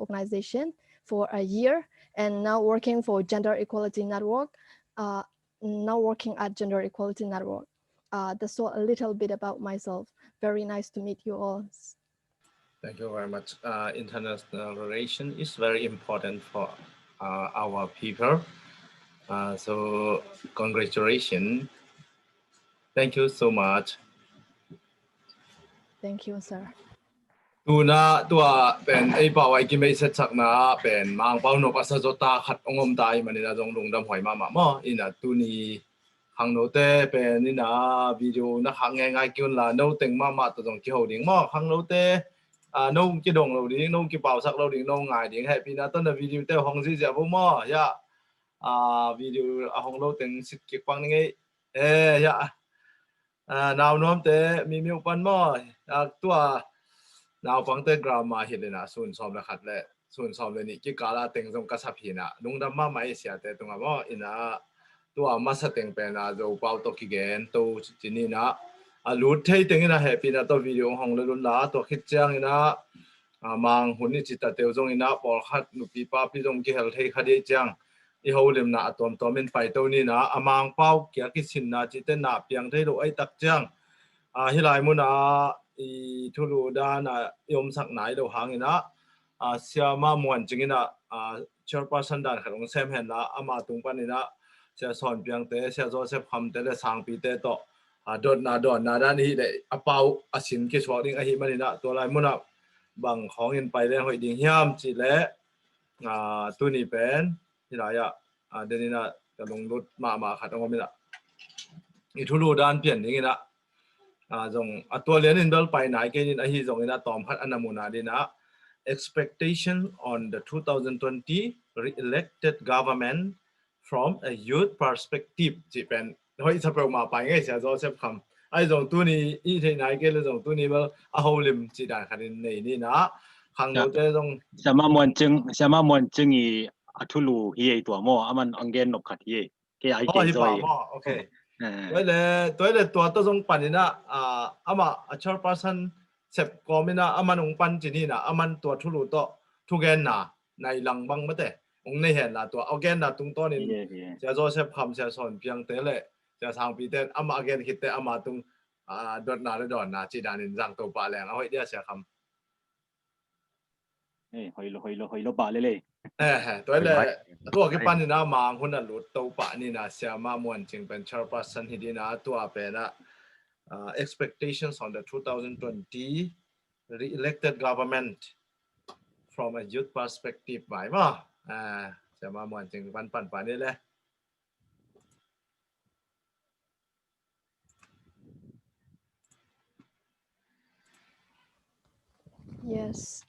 organization for a year, and now working for Gender Equality Network. Now working at Gender Equality Network. That's all a little bit about myself. Very nice to meet you all. Thank you very much. International relation is very important for our people. So congratulations. Thank you so much. Thank you, sir. ตัวน่ะตัวเป็นไอ้บ่าวไอ้กิมไอ้เสร็จสักน่ะเป็นมังเป้านกอาศัยจตาขัดองค์มตายมันนี่นะจงลงดำหอยมาหม้ออินะตัวนี้ข้างโน้ตเป็นนี่นะวิดีโอนะข้างง่ายๆกินละโน้ตเต็งมาตัวจงเกี่ยวดิ่งหม้อข้างโน้ตโน้ตกี่ดงเราดิ่งโน้ตกี่เป่าสักเราดิ่งโน้ตง่ายดิ่งแฮปปี้นะต้นแต่วิดีโอเต้ห้องซีเสียพวกหม้อยะวิดีโอห้องเราเต็งสิเกี่ยวกับนี่ยะนาวน้อมเต้มีอุปนหม้อตัวนาวฟังเตกรามาเห็นเลยนะส่วนซ้อมละขัดและส่วนซ้อมเลยนี่กี่กาลาเต็งตรงกระสับหินะนุ่งดำมาไม่เสียแต่ตรงว่าอินะตัวมาสเต็งเป็นนะเราเป่าตัวกี่เกนตัวจีนี่นะรูดเทยเต็งนะแฮปปี้นะตัววิดีโอห้องเลยรุ่นละตัวคิดจังนะมังหุ่นนี่จิตตะเตียวจงอินะปอลขัดนุปีป้าพี่จงกี่เฮลเทยขัดจังอีเขาเล่มนะตัวเป็นไฟตัวนี้นะมังเป่าเกี่ยกิสินนะจิตเตนะเปียงเทยโดไอตักจังฮิไลมุนะอีทุลูดานะยมสักไหนเราหางอินะเสียมามวนจริงนะเชิญประสันดานขนมเซมเห็นละมาตรงปันนี่นะเสียสอนเพียงเตะเสียโจเซฟคำเตะเลยสังปีเตะต่อโดนนาด้านนี้เลยเป่าสินกิจวัตรนี้ไอ้มันนี่นะตัวไรมุนะบางของเงินไปเลยหอยดิ่งย่ำจีเละตัวนี้เป็นที่ไหนเดี๋ยวนี้นะจะลงรถมาขัดตรงนี้นะอีทุลูดานเปลี่ยนอย่างนี้นะจงตัวเรียนอินเดลไปไหนกันนี่นะฮีจงอินะตอมพัดอันนมุนาดีนะ expectation on the 2020 re-elected government from a youth perspective จีเป็นเฮ้ยถ้าเรามาไปไงเสียโจเซฟคำไอ้จงตัวนี้อีที่ไหนกันเลยจงตัวนี้ว่าเอาลิมจีได้ขันในนี่นะข้างโน้ตจงสมามวนจึงอีอัทุลูเฮียตัวโมมันอังเกนนกขัดเฮียแกไอเกนจอยโอเคตัวจงปันนี่นะมาชอร์ปัสันเสพก็ไม่นะมันองปันจีนี่นะมันตัวทุลุโตทุกแกนนะในหลังบังไม่ได้องในเห็นละตัวเอาแกนนะตรงตัวนี้จะโจเซฟคำจะสอนเพียงเตะเลยจะทางปีเตะมาแกนคิดเตะมาตรงดอดนาหรือดอนนะจีดานินจังตัวปลาแรงเอาไว้เดียวเสียคำหอยโลบาเลยตัวกี่ปันนี่นะมังคนนั้นหลุดตัวปะนี่นะเสียมามวนจริงเป็นชาร์ปัสสันที่ดีนะตัวเป็นนะexpectations on the 2020 re-elected government from a youth perspective ไหวมั้ยเสียมามวนจริงปันนี่แหละ Yes.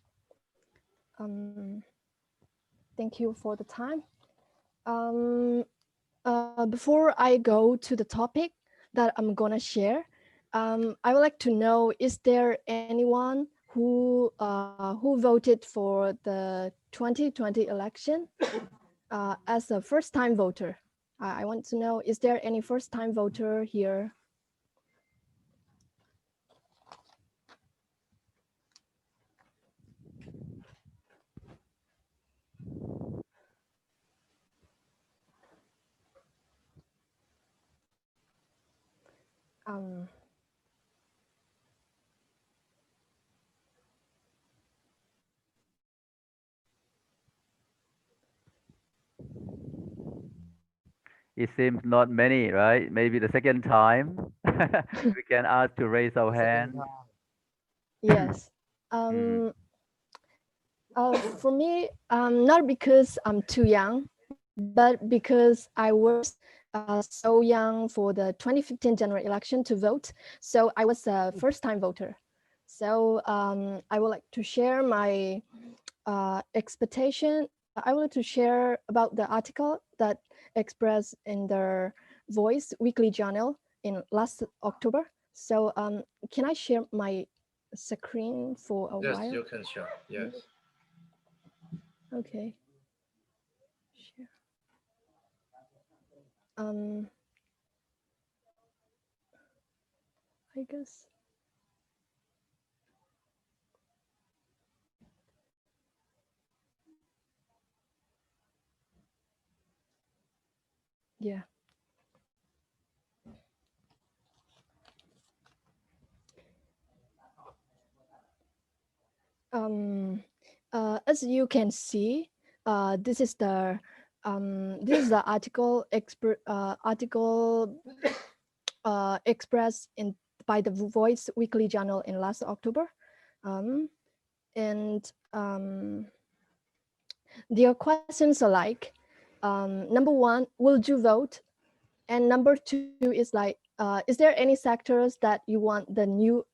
Thank you for the time. Before I go to the topic that I'm gonna share, I would like to know: is there anyone who voted for the 2020 election as a first-time voter? I want to know: is there any first-time voter here? It seems not many, right? Maybe the second time we can ask to raise our hand. Yes. For me, not because I'm too young, but because I was so young for the 2015 general election to vote. So I was a first-time voter. So I would like to share my expectation. I would like to share about the article that expressed in the Voice weekly journal in last October. So can I share my screen for a while? Yes, you can share. Yes. Okay. Share. I guess. Yeah. As you can see, this is the article expressed in by the Voice Weekly Journal in last October, and their questions are like, number one, will you vote? And number two is like, is there any sectors that you want the new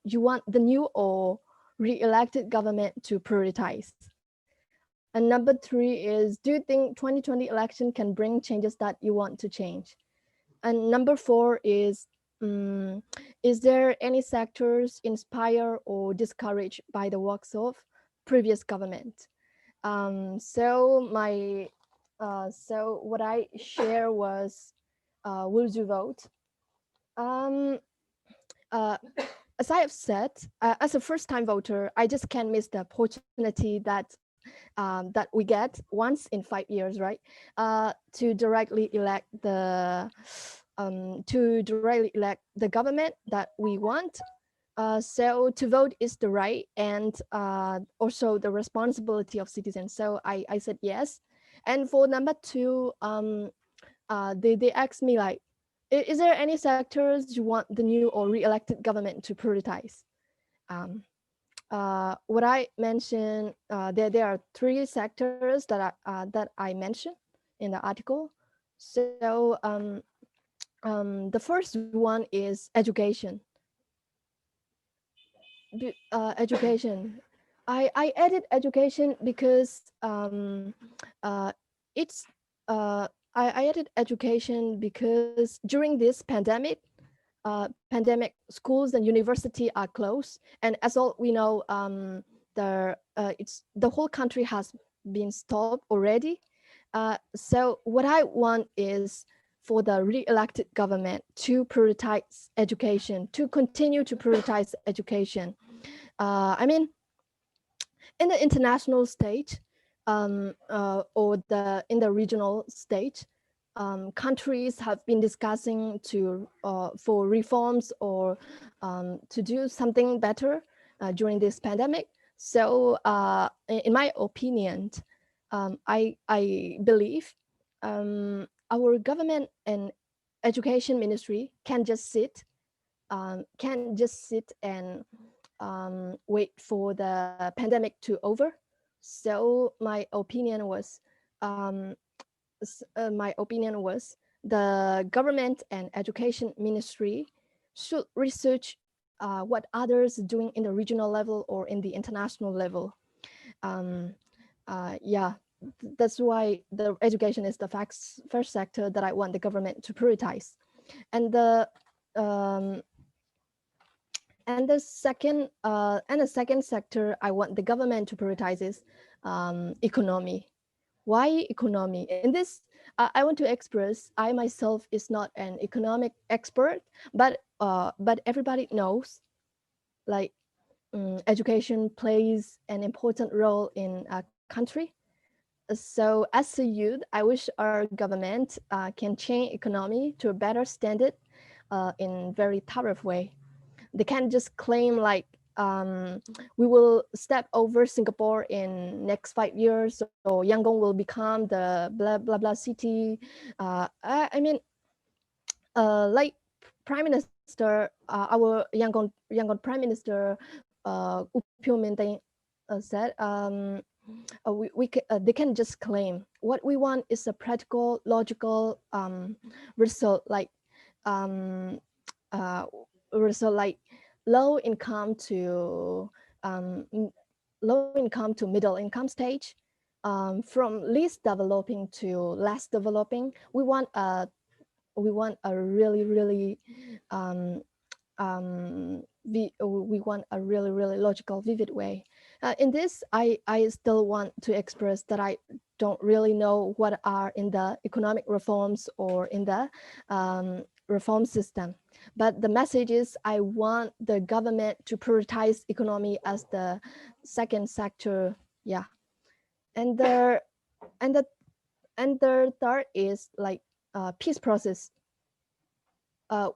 or re-elected government to prioritize? And number three is, do you think 2020 election can bring changes that you want to change? And number four is there any sectors inspired or discouraged by the works of previous government? So what I share was, will you vote? Um, uh, as I have said, as a first-time voter, I just can't miss the opportunity that we get once in 5 years, right? To directly elect the government that we want. So to vote is the right and also the responsibility of citizens. So I said yes. And for number two, they asked me like, is there any sectors you want the new or re-elected government to prioritize? Um, what I mentioned, there are three sectors that I mentioned in the article. So the first one is education. Education. I added education because it's I added education because during this pandemic, schools and university are closed, and as all we know, the whole country has been stopped already. So what I want is for the re-elected government to prioritize education, to continue to prioritize education. I mean, in the international stage, or in the regional stage, countries have been discussing for reforms or to do something better during this pandemic. So in my opinion, I believe our government and education ministry can just sit and wait for the pandemic to over. So my opinion was the government and education ministry should research what others doing in the regional level or in the international level. Yeah, that's why the education is the first sector that I want the government to prioritize. And um, the second sector I want the government to prioritize is economy. Why economy? In this, I want to express I myself is not an economic expert, but everybody knows like education plays an important role in a country. So as a youth, I wish our government can change economy to a better standard in very thorough way. They can't just claim like we will step over Singapore in next 5 years, or Yangon will become the blah blah blah city. I mean, like Prime Minister, our Yangon Prime Minister, Upyo Minteng said, they can just claim what we want is a practical, logical result, like um, uh, result like low income to middle income stage, from least developing to less developing. We want a really we want a really logical, vivid way. In this, I still want to express that I don't really know what are in the economic reforms or in the reform system. But the message is I want the government to prioritize economy as the second sector. Yeah. And the third is like peace process.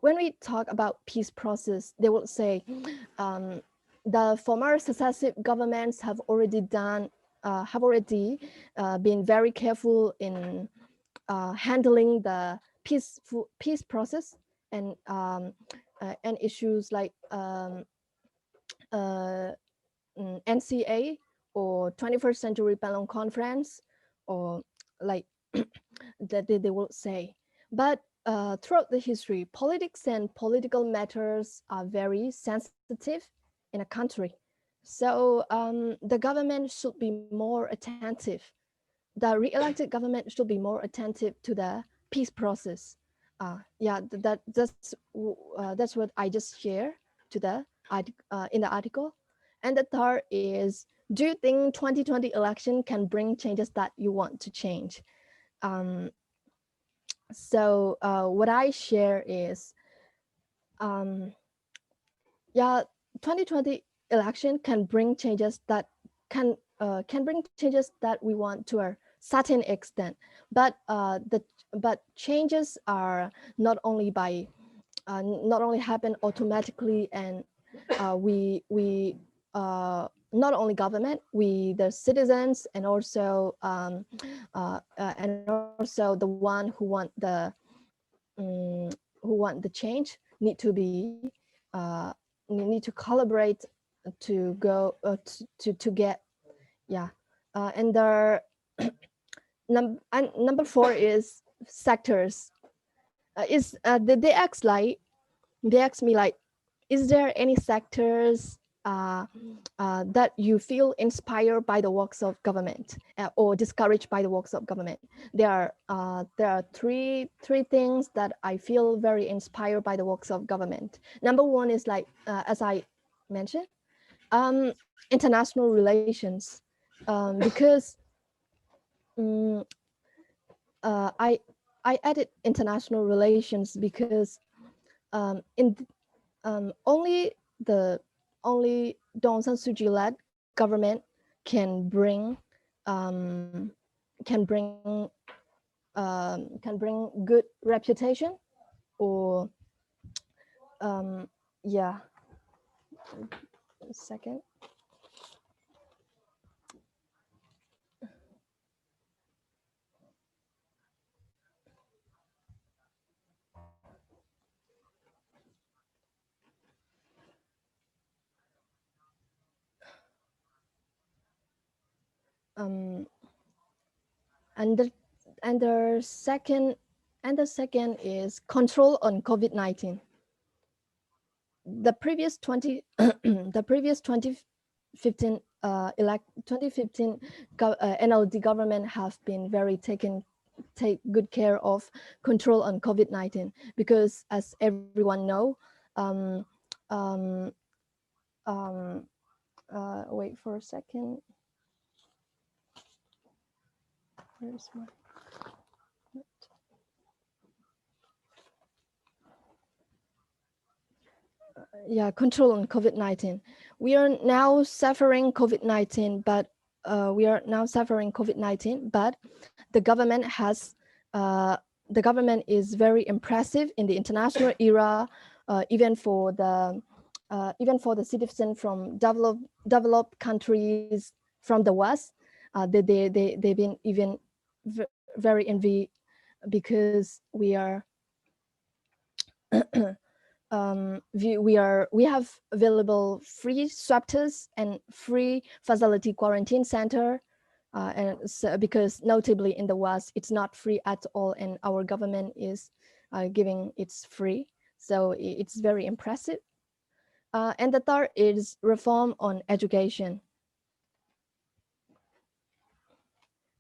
When we talk about peace process, they will say the former successive governments have already been very careful in handling the peace process and issues like NCA or 21st Century Panelon Conference, or like that they will say. But throughout the history, politics and political matters are very sensitive in a country. So the government should be more attentive. The re-elected government should be more attentive to the peace process. Yeah, that's what I just shared to the in the article. And the third is, do you think 2020 election can bring changes that you want to change? So what I share is, yeah, 2020 election can bring changes that can bring changes that we want to a certain extent, but changes are not only happen automatically, and we not only government, we the citizens, and also the one who want the change need to be need to collaborate to go to get, yeah. And the number 4 is sectors. They ask me like, is there any sectors that you feel inspired by the works of government or discouraged by the works of government? There are three things that I feel very inspired by the works of government. Number 1 is like, as I mentioned, international relations, because I added international relations because only Daw Aung San Suu Kyi led government can bring good reputation, or yeah. A second. And the second is control on COVID-19. The previous 2015 NLD government have been very take good care of control on COVID-19, because as everyone know, wait for a second. Where's my yeah, control on COVID-19. We are now suffering COVID-19, but the government is very impressive in the international era, even for the citizens from developed countries from the West. They've been even very envy, because we are we have available free swab tests and free facility quarantine center, and so, because notably in the West it's not free at all, and our government is giving it's free, so it's very impressive. And the third is reform on education.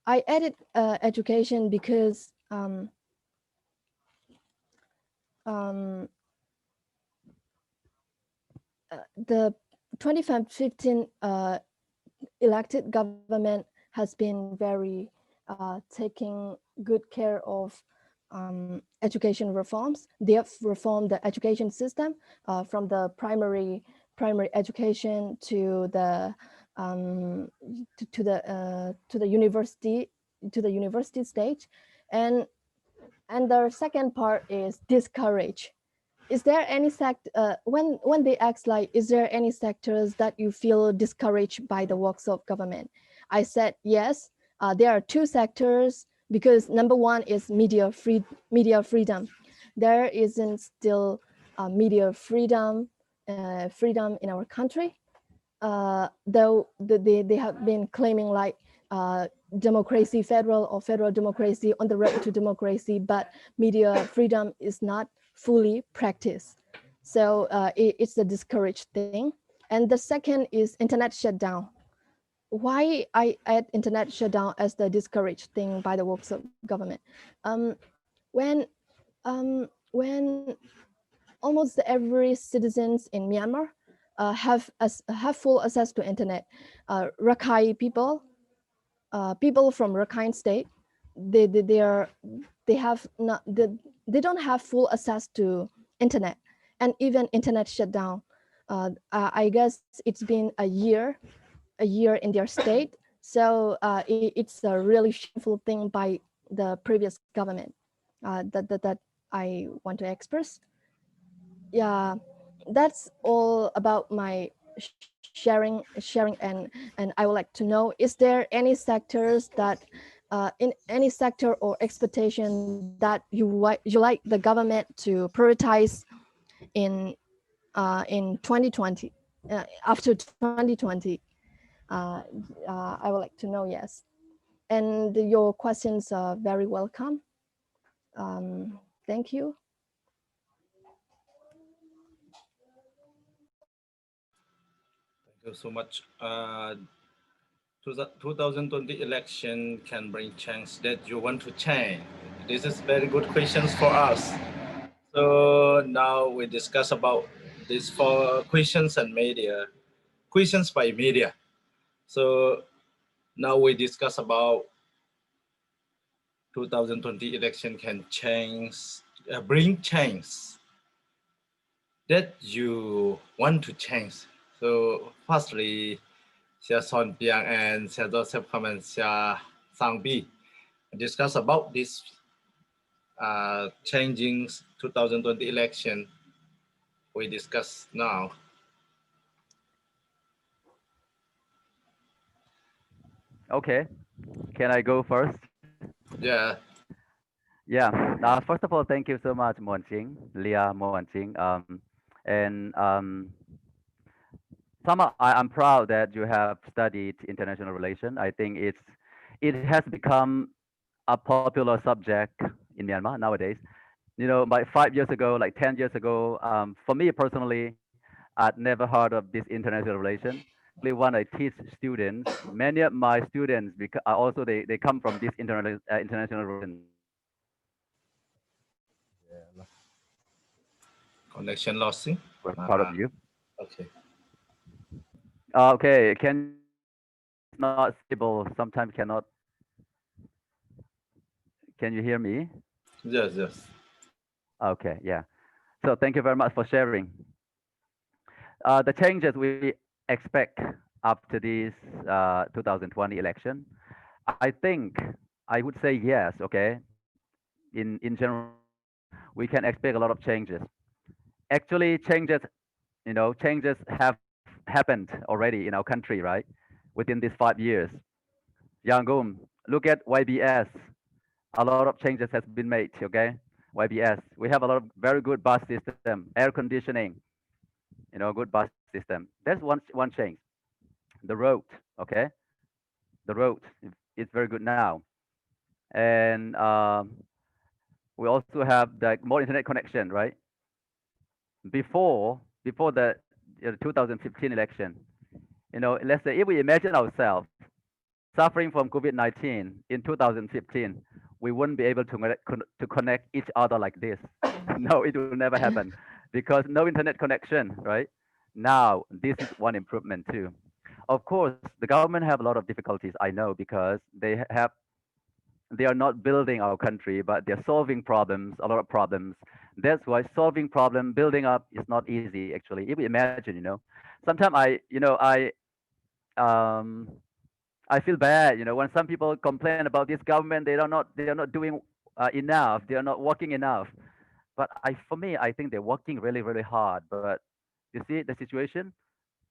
I added education because the 2015 elected government has been very taking good care of education reforms. They have reformed the education system from the primary education to the university stage, and And the second part is discourage. Is there any when they ask like, is there any sectors that you feel discouraged by the works of government? I said yes. There are two sectors because number one is media freedom. There isn't still media freedom in our country. Though they have been claiming like democracy, federal or federal democracy, on the road to democracy, but media freedom is not fully practiced. So it's a discouraged thing. And the second is internet shutdown. Why I add internet shutdown as the discouraged thing by the works of government? Um, when when almost every citizens in Myanmar have full access to internet. Rakhine people from Rakhine State, they are they have not they don't have full access to internet, and even internet shutdown. I guess it's been a year in their state, so it's a really shameful thing by the previous government that I want to express. Yeah, that's all about my sharing and I would like to know, is there any sectors that in any sector or expectation that you like the government to prioritize in 2020, after 2020? uh, I would like to know. Yes, and your questions are very welcome. Thank you. Thank you so much. To the 2020 election can bring change that you want to change. This is very good questions for us. So now we discuss about these four questions and media, questions by media. So now we discuss about 2020 election can change, bring change that you want to change. So firstly, Xia Son Piang and Xia Joseph Kham and Xia Sang Bi discuss about this changing 2020 election. We discuss now. Okay, can I go first? Yeah. Yeah. First of all, thank you so much, Monching, Leah Monching. And Sama, I'm proud that you have studied international relation. I think it has become a popular subject in Myanmar nowadays. You know, like 5 years ago, like 10 years ago, for me personally, I'd never heard of this international relation. When I teach students, many of my students also they come from this international relation. Connection losing. We're proud of you. Okay. Okay, can you hear me? It's not stable. Sometimes cannot. Can you hear me? Yes, yes. Okay, yeah. So thank you very much for sharing. The changes we expect after this 2020 election, I think I would say yes. Okay, in general, we can expect a lot of changes. Actually, changes have happened already in our country, right? Within these 5 years. Yangum, look at YBS. A lot of changes has been made. Okay, YBS. We have a lot of very good bus system, air conditioning. Good bus system. There's one change. The road. Okay, the road is very good now, and we also have like more internet connection, right? Before the 2015 election, let's say if we imagine ourselves suffering from COVID-19 in 2015, we wouldn't be able to connect each other like this. No, it will never happen because no internet connection, right? Now, this is one improvement too. Of course, the government have a lot of difficulties, I know, because they are not building our country, but they're solving problems, a lot of problems. That's why solving problem, building up is not easy actually. If you imagine, sometimes um, I feel bad, when some people complain about this government, they are not doing enough. They are not working enough. But for me, I think they're working really, really hard. But you see the situation,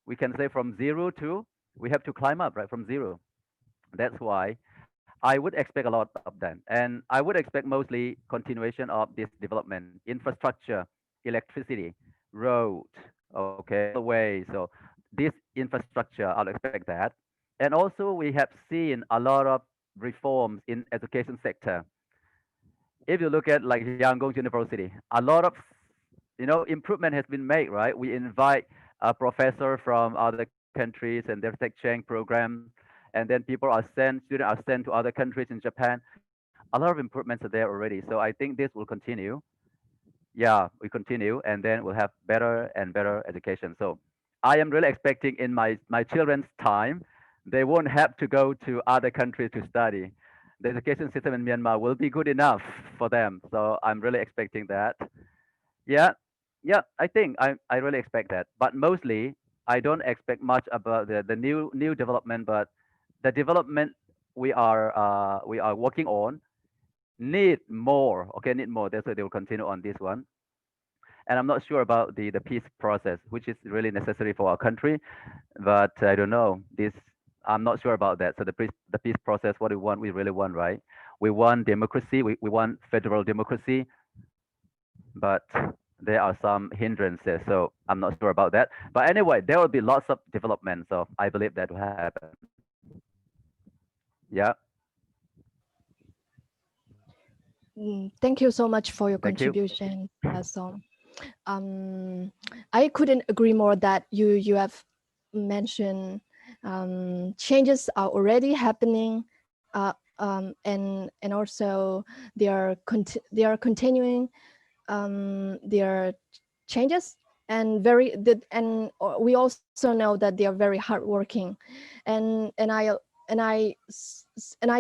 we can say from zero to, we have to climb up, right, from zero. That's why I would expect a lot of them. And I would expect mostly continuation of this development, infrastructure, electricity, road, okay, all the way. So this infrastructure, I'll expect that. And also we have seen a lot of reforms in education sector. If you look at like Yangon University, a lot of improvement has been made, right? We invite a professor from other countries and there's exchange program, and then students are sent to other countries in Japan. A lot of improvements are there already. So I think this will continue. Yeah, we continue, and then we'll have better and better education. So I am really expecting in my children's time, they won't have to go to other countries to study. The education system in Myanmar will be good enough for them. So I'm really expecting that. Yeah, yeah, I think I really expect that. But mostly, I don't expect much about the new development. But the development we are working on need more. Okay, need more. That's why they will continue on this one. And I'm not sure about the peace process, which is really necessary for our country. But I don't know this. I'm not sure about that. So the peace process, what we really want, right? We want democracy. We want federal democracy, but there are some hindrances. So I'm not sure about that. But anyway, there will be lots of development. So I believe that will happen. Yeah. Thank you so much for your Thank you. contribution, Som. I couldn't agree more that you have mentioned changes are already happening, and also they are continuing their changes, and we also know that they are very hardworking, and I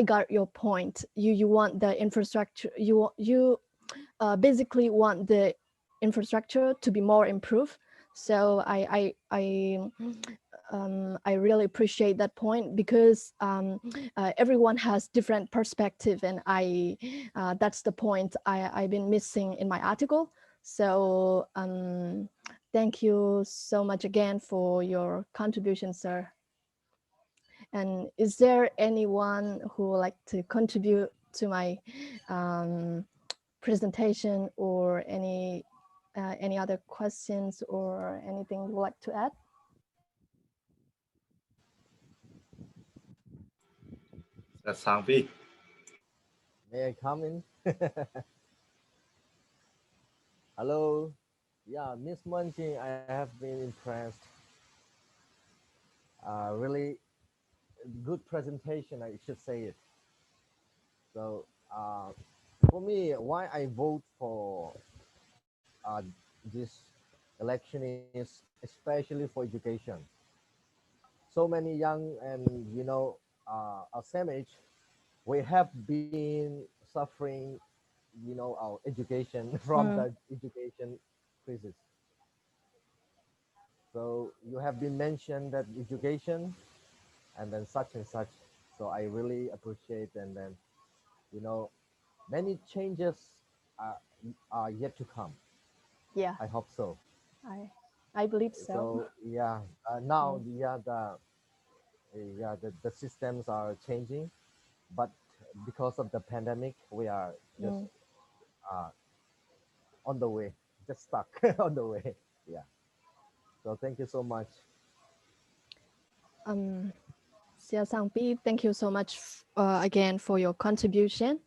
got your point. You want the infrastructure. You basically want the infrastructure to be more improved. So I really appreciate that point, because everyone has different perspective, and that's the point I've been missing in my article. So thank you so much again for your contribution, sir. And is there anyone who would like to contribute to my presentation, or any other questions or anything you'd like to add? That's Sang May I come in? Hello. Yeah, Miss Munching, I have been impressed. Really good presentation, I should say it. So for me, why I vote for this election is especially for education. So many young and our same age, we have been suffering, our education from the education crisis. So you have been mentioned that education and then such and such. So I really appreciate, and then you know many changes are, are yet to come. Yeah, I hope so. I believe so. So yeah, now the systems are changing, but because of the pandemic, we are just uh, on the way, just stuck on the way. Yeah. So thank you so much. Sia Sangpi, thank you so much again for your contribution.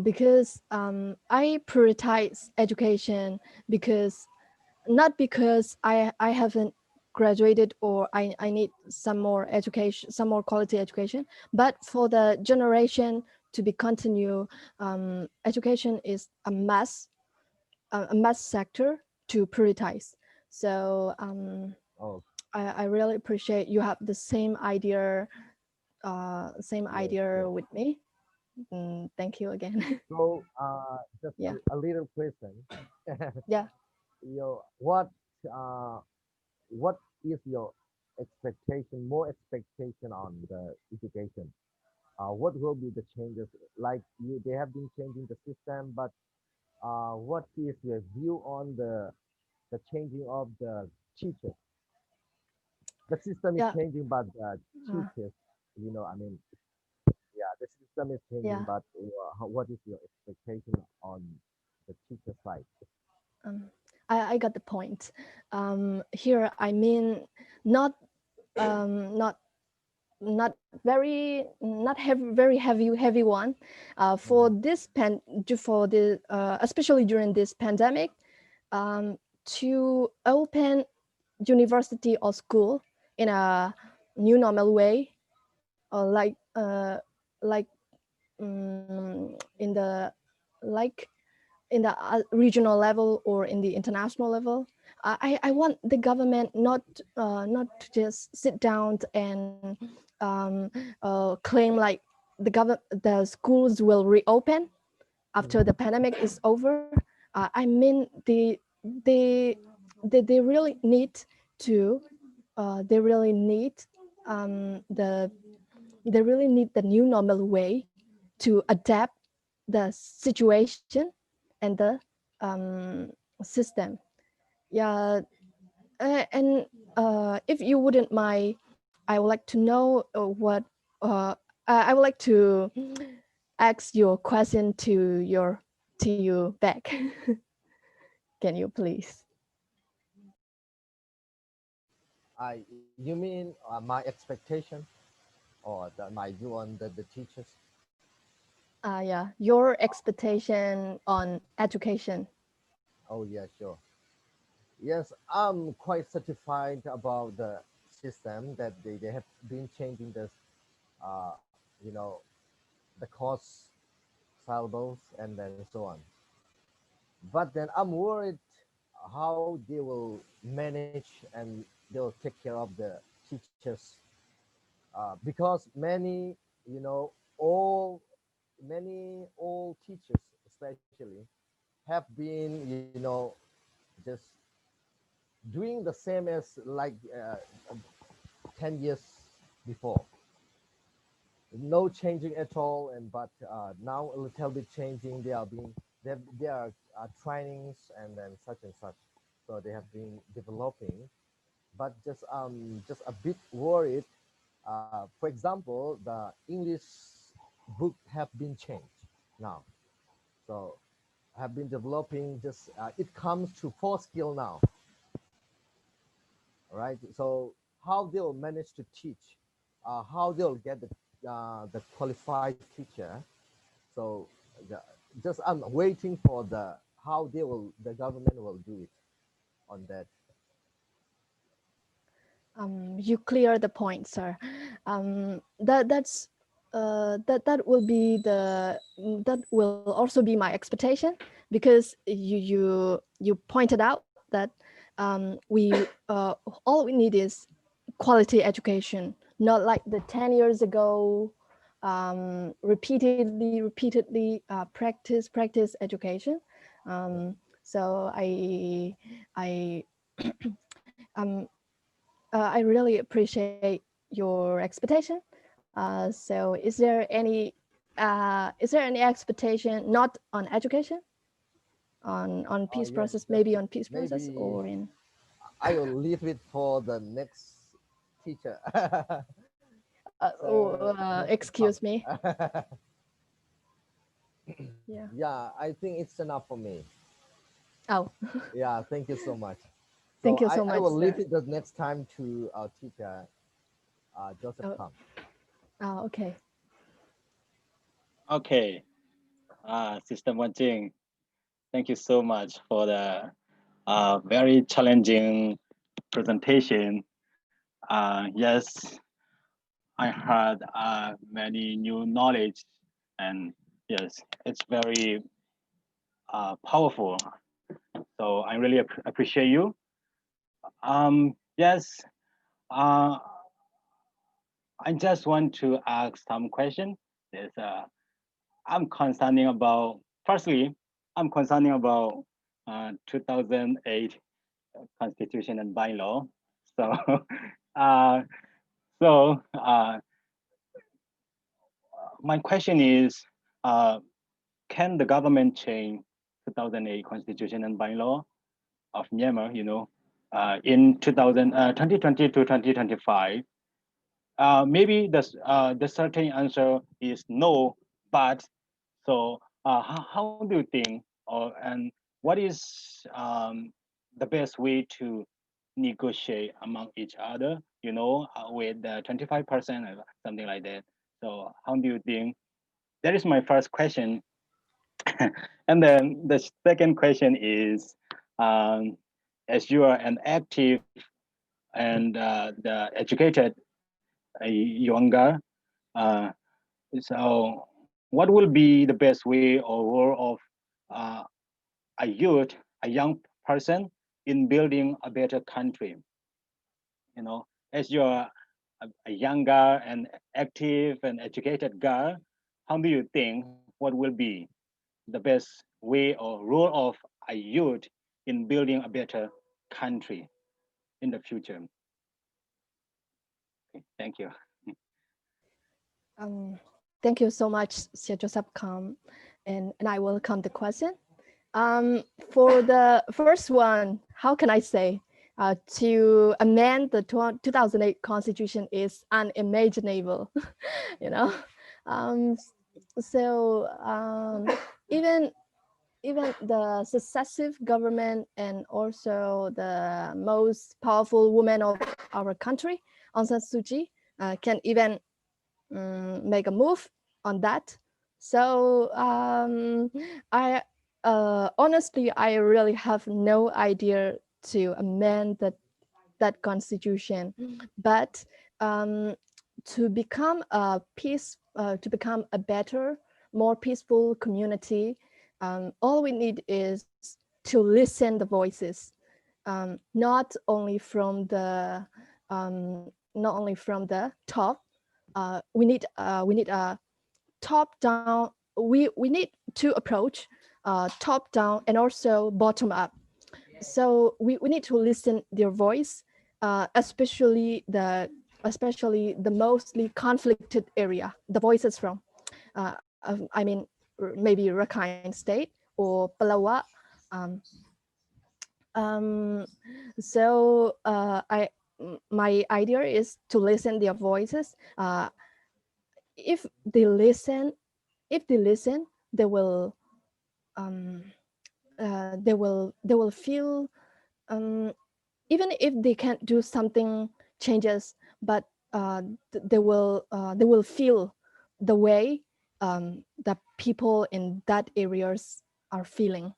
Because I prioritize education, because not because I haven't graduated, or I need some more education, some more quality education, but for the generation to be continue. Education is a mass sector to prioritize. So Oh, I really appreciate you have the same idea yes, yes. with me. Thank you again. So just Yeah, a little question. yeah. Uh, what is your expectation, more expectation on the education what will be the changes? Like they have been changing the system, but what is your view on the changing of the teachers? The system is Yeah. changing, but the Uh, teachers, I mean, yeah, the system is changing, yeah. but what is your expectation on the teacher side? Um, I got the point. Here I mean not not not very heavy one. For Mhm. this for the especially during this pandemic, to open university or school in a new normal way, or like in the like in the regional level or in the international level. I want the government not to just sit down and claim like the schools will reopen after the Mhm. pandemic is over. I mean they they really need to they really need the they really need the new normal way to adapt the situation and the um, system. Yeah, and if you wouldn't mind, I would like to know what uh, I would like to ask your question to you back. Can you please? You mean my expectation or my view on the teachers? Yeah, your expectation on education. Oh yeah, sure. Yes, I'm quite satisfied about the system that they have been changing this, uh, you know, the course syllables and then so on. But then I'm worried how they will manage and they'll take care of the teachers because all many old teachers especially have been just doing the same as like 10 years before, no changing at all. And but now a little bit changing. They are trainings and then such and such, so they have been developing, but just a bit worried. For example, the English book have been changed now, so have been developing. Just it comes to four skill now, right? So how they'll manage to teach, how they'll get the qualified teacher. So the, just I'm waiting for the government will do it on that. You clear the point, sir. That will be that will also be my expectation, because you pointed out that we all we need is quality education, not like the 10 years ago, repeatedly practice education. So I um, I really appreciate your expectation. So is there any expectation not on education, on peace Yes, process, just maybe on peace process maybe or in I will leave it for the next teacher. So next to come. excuse me. Yeah. Yeah, I think it's enough for me. Oh, Yeah, thank you so much. So thank you so I much, will leave sir. it the next time to our teacher, Joseph Oh, Kam. okay. Okay, System Wanjing, thank you so much for the very challenging presentation. Yes, I heard many new knowledge, and yes, it's very powerful. So I really appreciate you. Yes, uh, I just want to ask some question. Yes, I'm concerning about. Firstly, I'm concerning about 2008 Constitution and bylaw. So, uh, so my question is, can the government change 2008 constitution and bylaw of Myanmar, in 2020 to 2025? Maybe the certain answer is no, but so how do you think, and what is the best way to negotiate among each other, with the 25% or something like that? So how do you think? That is my first question. And then the second question is, as you are an active and the educated younger, so what will be the best way or role of a youth, a young person in building a better country? As you're a younger and active and educated girl, how do you think what will be the best way or role of a youth in building a better country in the future? Okay, thank you. Thank you so much, Sir Joseph Kam, and I welcome the question. For the first one, how can I say? To amend the 2008 Constitution is unimaginable, you know. So even the successive government and also the most powerful woman of our country, Aung San Suu Kyi, can even make a move on that. So I honestly, I really have no idea to amend that constitution, but to become a to become a better, more peaceful community, all we need is to listen the voices, not only from the top. We need a top down. We need to approach top down and also bottom up. So we need to listen their voice, especially the mostly conflicted area, the voices from I mean maybe Rakhine State or Palawa. So my idea is to listen their voices. If they listen, they will they will feel, even if they can't do something changes, but they will feel the way that people in that areas are feeling.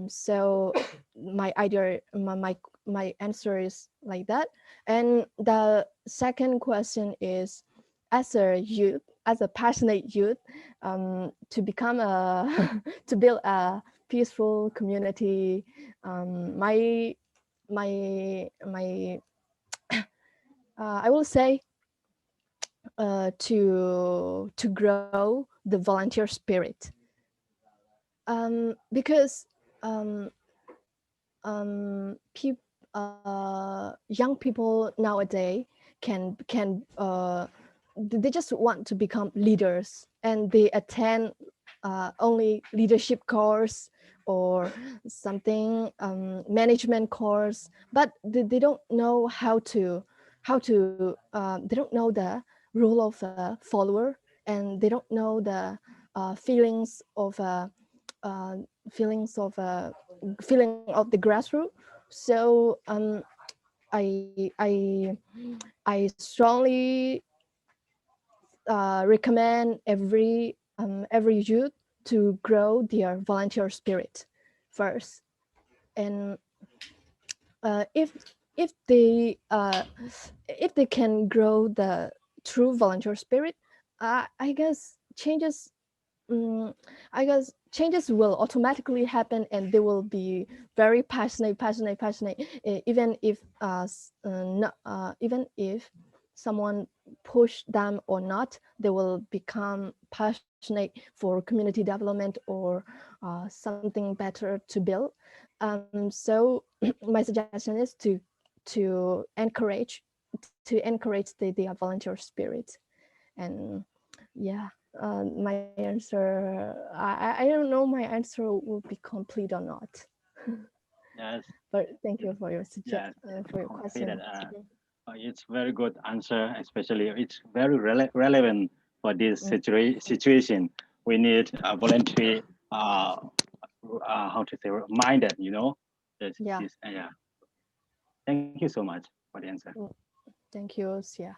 So my idea, my answer is like that. And the second question is, as a youth, as a passionate youth, to become a to build a peaceful community, my I will say to grow the volunteer spirit, because young people nowadays can they just want to become leaders, and they attend only leadership course or something, management course, but they don't know how to they don't know the role of a follower, and they don't know the feelings of feelings of feeling of the grassroots. So I I I strongly recommend every youth to grow their volunteer spirit first, and if they can grow the true volunteer spirit, I guess changes. I guess changes will automatically happen, and they will be very passionate. Even if even if someone push them or not, they will become passionate for community development or something better to build. So my suggestion is to encourage their volunteer spirit, and Yeah, my answer, I don't know my answer will be complete or not. Yes, But thank you for your yes, for your completed. question. It's very good answer, especially it's very relevant for this Mm. situation. We need a voluntary, how to say, minded, you know. Yeah. Yeah. Thank you so much for the answer. Mm. Thank you, Sia.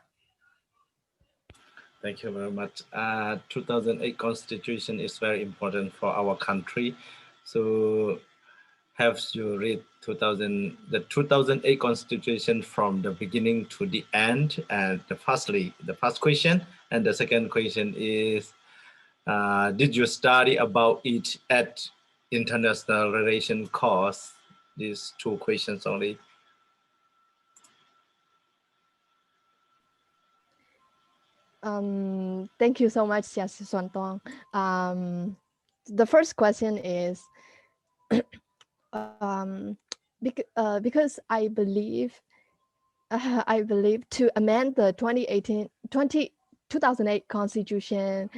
Thank you very much. 2008 Constitution is very important for our country. So have you read the 2008 Constitution from the beginning to the end? And the first question, and the second question is, did you study about it at international relation course? These two questions only. Thank you so much, Sia Suantong. The first question is, because I believe to amend the 2008 Constitution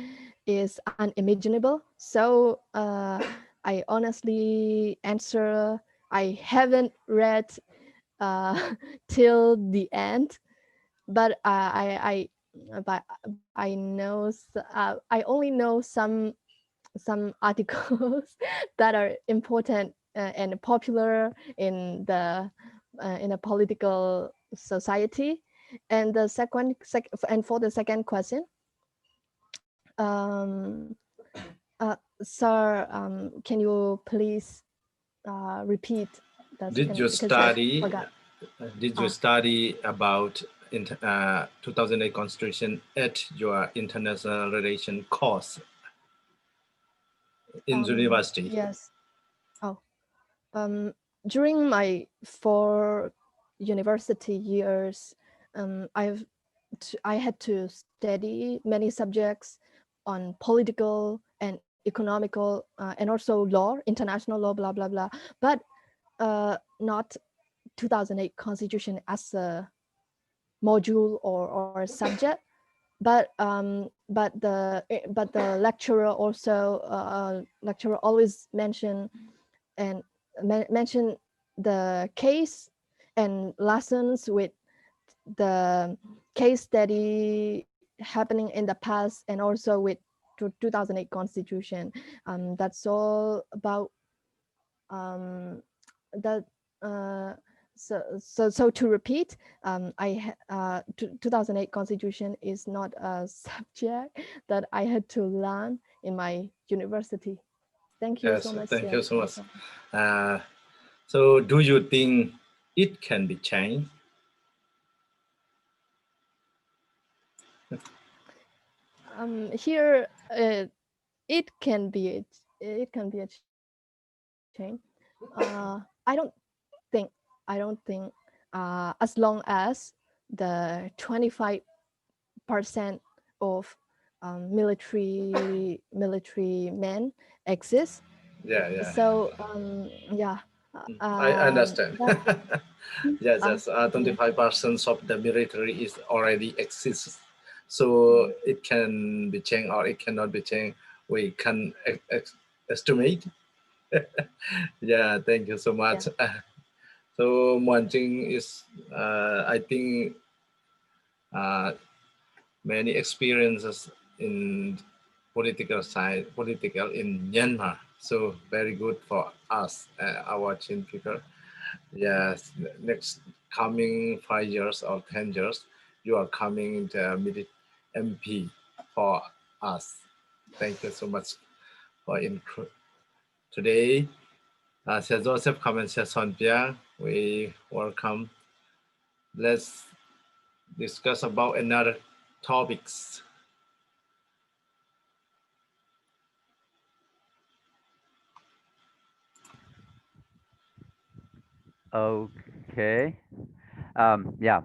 is unimaginable. So I honestly answer, I haven't read till the end, but but I know I only know some articles that are important and popular in a political society. And the and for the second question, um, sir, can you please repeat the Did second you because I study? forgot. Did you study about 2008 Constitution at your international relation course in university? Yes. Oh, um, during my 4 university years, I had to study many subjects on political and economical and also law, international law, blah blah blah. But not 2008 Constitution as a module or a subject. But the lecturer also lecturer always and mention the case and lessons with the case study happening in the past and also with 2008 Constitution. That's all about um, that. So to repeat, 2008 Constitution is not a subject that I had to learn in my university. Thank you so Yes, much. thank you Yes. so much. So do you think it can be changed? Here it can be a change. I don't think as long as the 25% of military men exist. Yeah, yeah. So yeah, I understand. that, Yes, uh, yes. yeah, 25% of the military is already exists, so mm, it can be changed or it cannot be changed. We can estimate. Yeah, thank you so yeah, much. So one thing is, I think uh, many experiences in political in Myanmar. So very good for us, our Chin people. Yes, next coming 5 years or 10 years, you are coming the MP for us. Thank you so much for today. Sir Joseph come and Sir Sonpia, we welcome. Let's discuss about another topics. Okay. Yeah.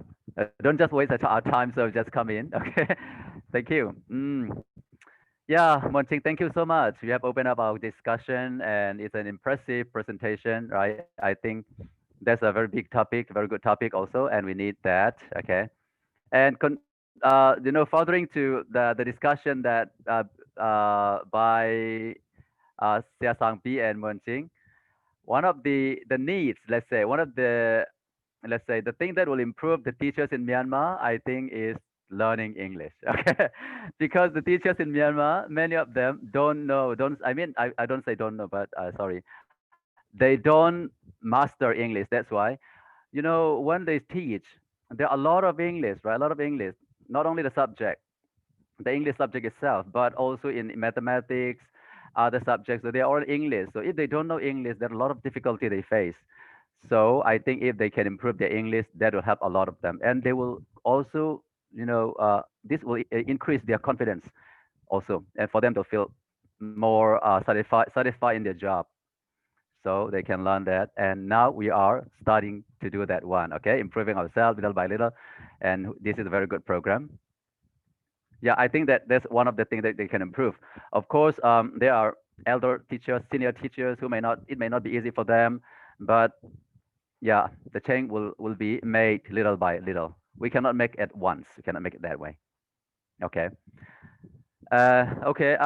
Don't just waste our time. So just come in. Okay. Thank you. Yeah, Monting, thank you so much. You have opened up our discussion and it's an impressive presentation, right? I think that's a very big topic, very good topic also, and we need that. Okay. And furthering to the discussion that by Sia Sang-pi and Wen-ching, one of the needs, let's say the thing that will improve the teachers in Myanmar, I think, is learning English. Okay, because the teachers in Myanmar, many of them I don't say don't know, but sorry, they don't master English. That's why, when they teach, there are a lot of English, right? A lot of English, not only the subject, the English subject itself, but also in mathematics, other subjects. So they are all English. So if they don't know English, there are a lot of difficulty they face. So I think if they can improve their English, that will help a lot of them, and they will also, this will increase their confidence also, and for them to feel more satisfied in their job. So they can learn that, and now we are starting to do that one. Okay, improving ourselves little by little, and this is a very good program. Yeah, I think that that's one of the things that they can improve. Of course, there are elder teachers, senior teachers who it may not be easy for them, but yeah, the change will be made little by little. We cannot make it once. We cannot make it that way. Okay. Okay.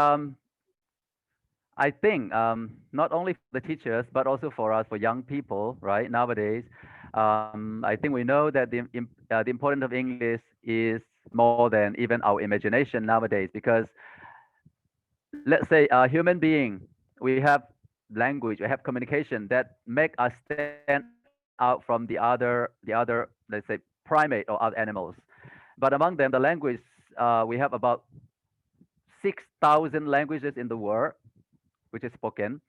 I think not only for the teachers, but also for us, for young people, right? Nowadays, I think we know that the importance of English is more than even our imagination nowadays. Because let's say a human being, we have language, we have communication that make us stand out from the other, let's say, primate or other animals. But among them, the language, we have about 6,000 languages in the world which is spoken.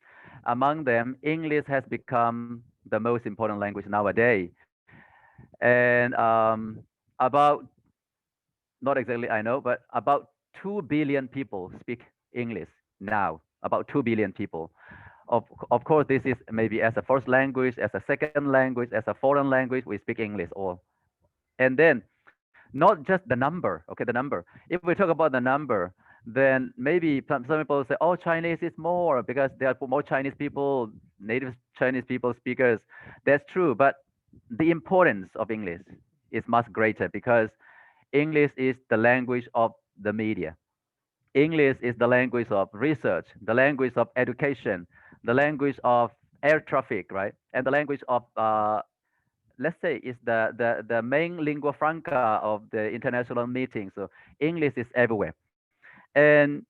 Among them, English has become the most important language nowadays. And about, not exactly I know, but about 2 billion people speak English now. About 2 billion people. Of course, this is maybe as a first language, as a second language, as a foreign language, we speak English all. And then, not just the number, okay, the number. If we talk about the number, then maybe some people say, oh, Chinese is more because there are more Chinese people, native Chinese people speakers. That's true, but the importance of English is much greater because English is the language of the media. English is the language of research, the language of education, the language of air traffic, right? And the language of let's say is the main lingua franca of the international meeting. So English is everywhere, and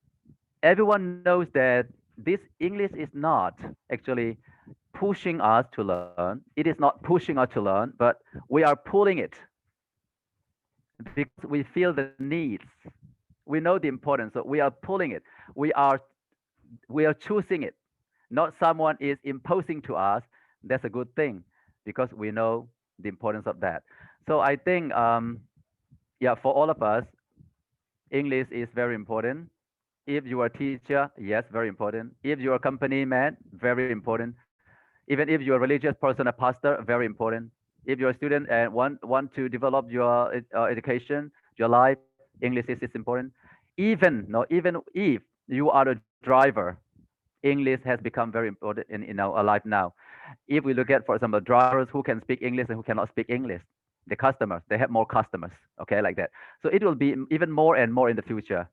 everyone knows that this English is not actually pushing us to learn. It is not pushing us to learn, but we are pulling it because we feel the needs. We know the importance, so we are pulling it. We are we are choosing it. Not someone is imposing to us. That's a good thing because we know the importance of that. So I think, yeah, for all of us, English is very important. If you are a teacher, yes, very important. If you are a company man, very important. Even if you're a religious person, a pastor, very important. If you're a student and want to develop your education, your life, English is important. Even no, even if you are a driver, English has become very important in our life now. If we look at, for example, drivers who can speak English and who cannot speak English, the customers, they have more customers, okay, like that. So it will be even more and more in the future.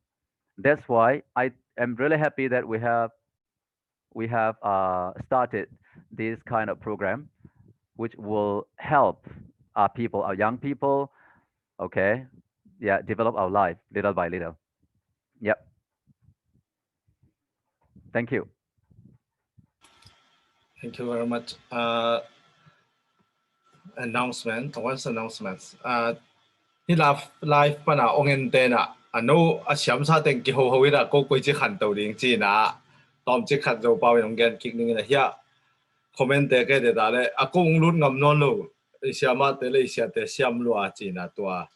That's why I am really happy that we have started this kind of program, which will help our people, our young people, okay, yeah, develop our life little by little. Yep. Thank you. Thank you very much. Announcement. What's announcements? Hi live pana ongen tena. Ano asyam sa teng ki ho ho ira ko ko chi khan tau ding chi na. Tom chi khat zo paw yong gen kik ning na hia. Comment te ke de da le akong lut ngam non lo. Siama te le sia te siam lo a chi na tua.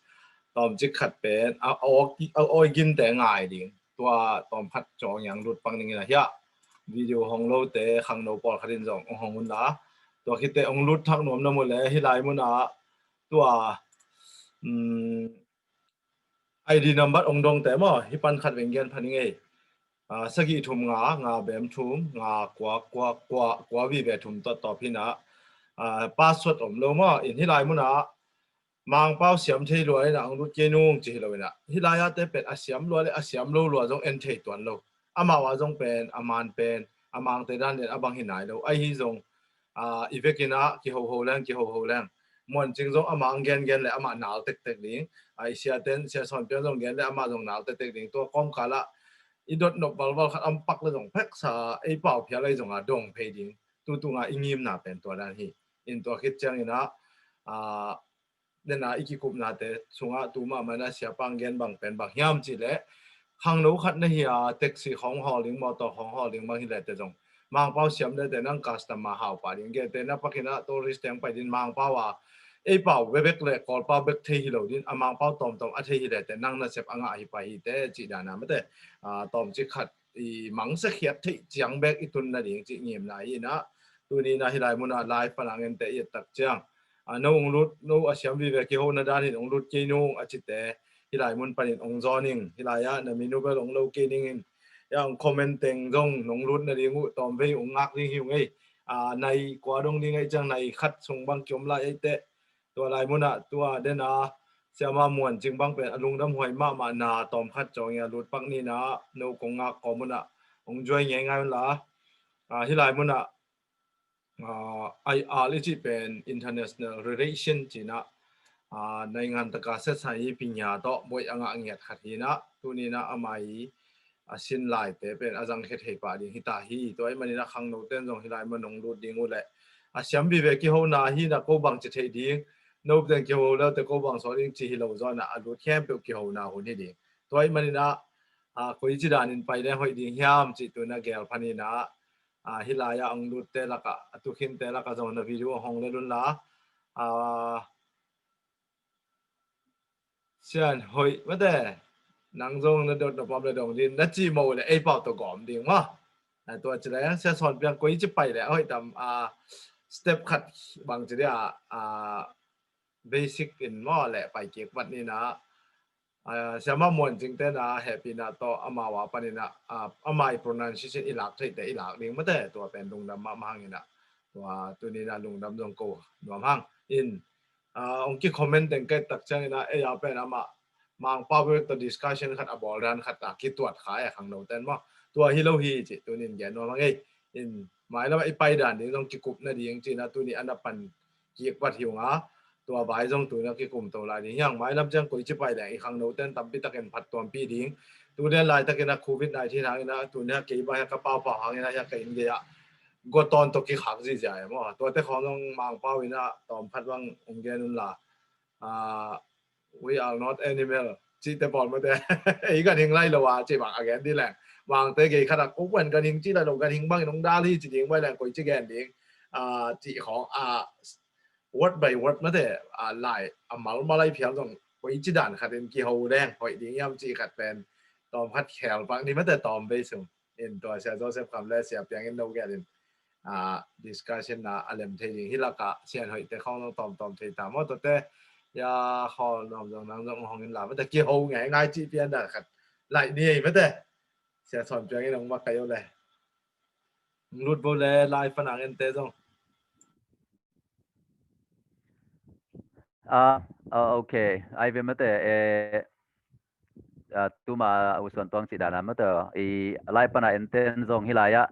Tom chi khat pen a o gin te ngai ding. Tua tom khat chong yang lut pang ning na hia. Video hong lo te Khangno por kharin jong hong un na. Tua khite ong lut thak nom na mo le hi lai mo na. Tua ID number ong dong te mo hi pan khat weng gen phani nge sagi thum nga bem thum nga kwa vi ve thum to phi na password om lo mo in hi lai mo na mang bao xiêm thấy rồi là ông rút kia nung chỉ rồi nè hi lai á tếเป็ดxiêm rồi đấy xiêm lâu rồi trong en thấy tuần lâu mà vào trong bên man bên mang tới đan đến bang hình này đâu ai hi trong ivekina ki ho ho lang mon ching trong mang gen gen lại nào tek tek ding ai sia ten sia son pian trong gen lại trong nào tek tek ding to com cả là idot no bal bal khat pak le trong pek sa ai pau phia lai trong dong phe ding tu nga ingim na pen to dan hi in to khit chang ina nên là iki cụm là thế chúng ta tụi mà nó sẽ bằng gen bằng pen bằng hiam chỉ lẽ hàng nấu khát này à taxi không họ liền motor không họ liền bằng hiện tại giống mang bao xiêm đấy để năng customer hào phải liền cái tên nó bắt nó tourist tiếng phải đến mang bao à ấy bảo về việc lệ còn bao việc thay hiểu đến mang bao tòm tòm thay hiểu để năng nó sẽ ăn ngại phải thế chỉ đã làm thế tòm chỉ khát mắng sẽ khiết thị chẳng biết ít tuần là điện chỉ nghiệm lại nó tôi đi là hiện tại muốn là live phần hàng hiện tại tập trang no ong lut no asiam vi ve ki ho na dan hin ong lut ke no achite hilai mun panin ong zoning hilaya na minu bel ong lo ke ning in yang commenting dong nong lut na ringu tom ve ong ngak ring hiu ngai nai kwa dong ni ngai chang nai khat sung bang kyom lai ai te to lai mun a tua den a siama muan jing bang pe alung dam hoi ma na tom khat chong ya lut pak ni na no kong ngak ko mun a ong joy ngai ngai la hilai mun a ai ali chi pen international relation chi na nai ngan ta ka se sai pinya to moi anga ngiat khat hi na tu ni na amai asin lai te pen azang het he pa ding hita hi to ai mani na khang no ten jong hi lai manong lu ding u le siam bi ve ki ho na hi na ko bang che the ding no ten ki ho la te ko bang so ding chi hi lo zo na alu khem pe ki ho na hu ni ding to ai mani na ko chi dan in pai le hoi ding hiam chi tu na gel phani na hilaya ang lut te laka atukhin te laka zon na video hong le lun la sian hoi mate nang zong na dot na pom le dong din na chi mo le ai pao to gom ding ma to chile sia son piang koi chi pai le hoi tam step khat bang chi dia basic in mo le pai ke pat ni na siama mon jing te na happy na to amawa panina amai pronunciation ilak thai te ilak ding mate to pen dung dam ma hangina to tu ni na lung dam dong ko nuam hang in ong ki comment teng ke tak chang na e ya pen ama mang power to discussion khat abol ran khat ta ki tuat khai khang no ten ma to hi lo hi chi tu nin gen no ma ngai in mai la ai pai dan ding dong ki kup na ding chi na tu ni anapan ki pat hiu ngaตัวใบจงตัวนักกิคุมตัวลายนี้ยังไม่รับจ้างกุยจิไปแต่อีกครั้งโน้ตเต้นตั้มปีตะเกียนผัดตัวปีดิ้งตัวเนี้ยลายตะเกียนโควิดในที่ทางนี้ตัวเนี้ยกี่ใบกระเป๋าเปล่าหางนี้ยังกี่เดียก็ตอนตัวกี่ขังสิจ่ายมั้งตัวแต่ของต้องมังเป้าวินะตอนพัดวังองค์เกนุนละwe are not animal จีแต่บอลมาแต่อีกกันหิงไล่ละว่าจีบังอเกนที่แหละวางแต่กี่ขนาดกุ๊กวันกันหิงจีละลงกันหิงบ้างน้องดาลี่จีดิ้งไว้แหละกุยจิแกนดิ้งจีของword by word มาแต่ลายมาไล่เพียงตรงไว้จีด่านขัดเป็นกี่หูแดงหอยดิ้งย่ำจีขัดเป็นตอมขัดแขวบางนี่มาแต่ตอมไปส่งเอ็นตัวเสียโจเซฟคำแรกเสียเพียงเอ็นโนแกนdiscussion นะอะไรมันเทียงที่ละกะเสียนหอยแต่เขาต้องตอมเทียงว่าตัวแต่ยาเขาลองนั่งห้องเงินหลับมาแต่กี่หูง่ายจีเพียงแต่ขัดไหลนี่มาแต่เสียสอนเพียงเอ็นลงมาไกลเลยรูดโบเลไลฟ์ฝรั่งเอ็นเตจงokay ai về mất tu mà usuan tuang si dana mất lai pana enten zong hilaya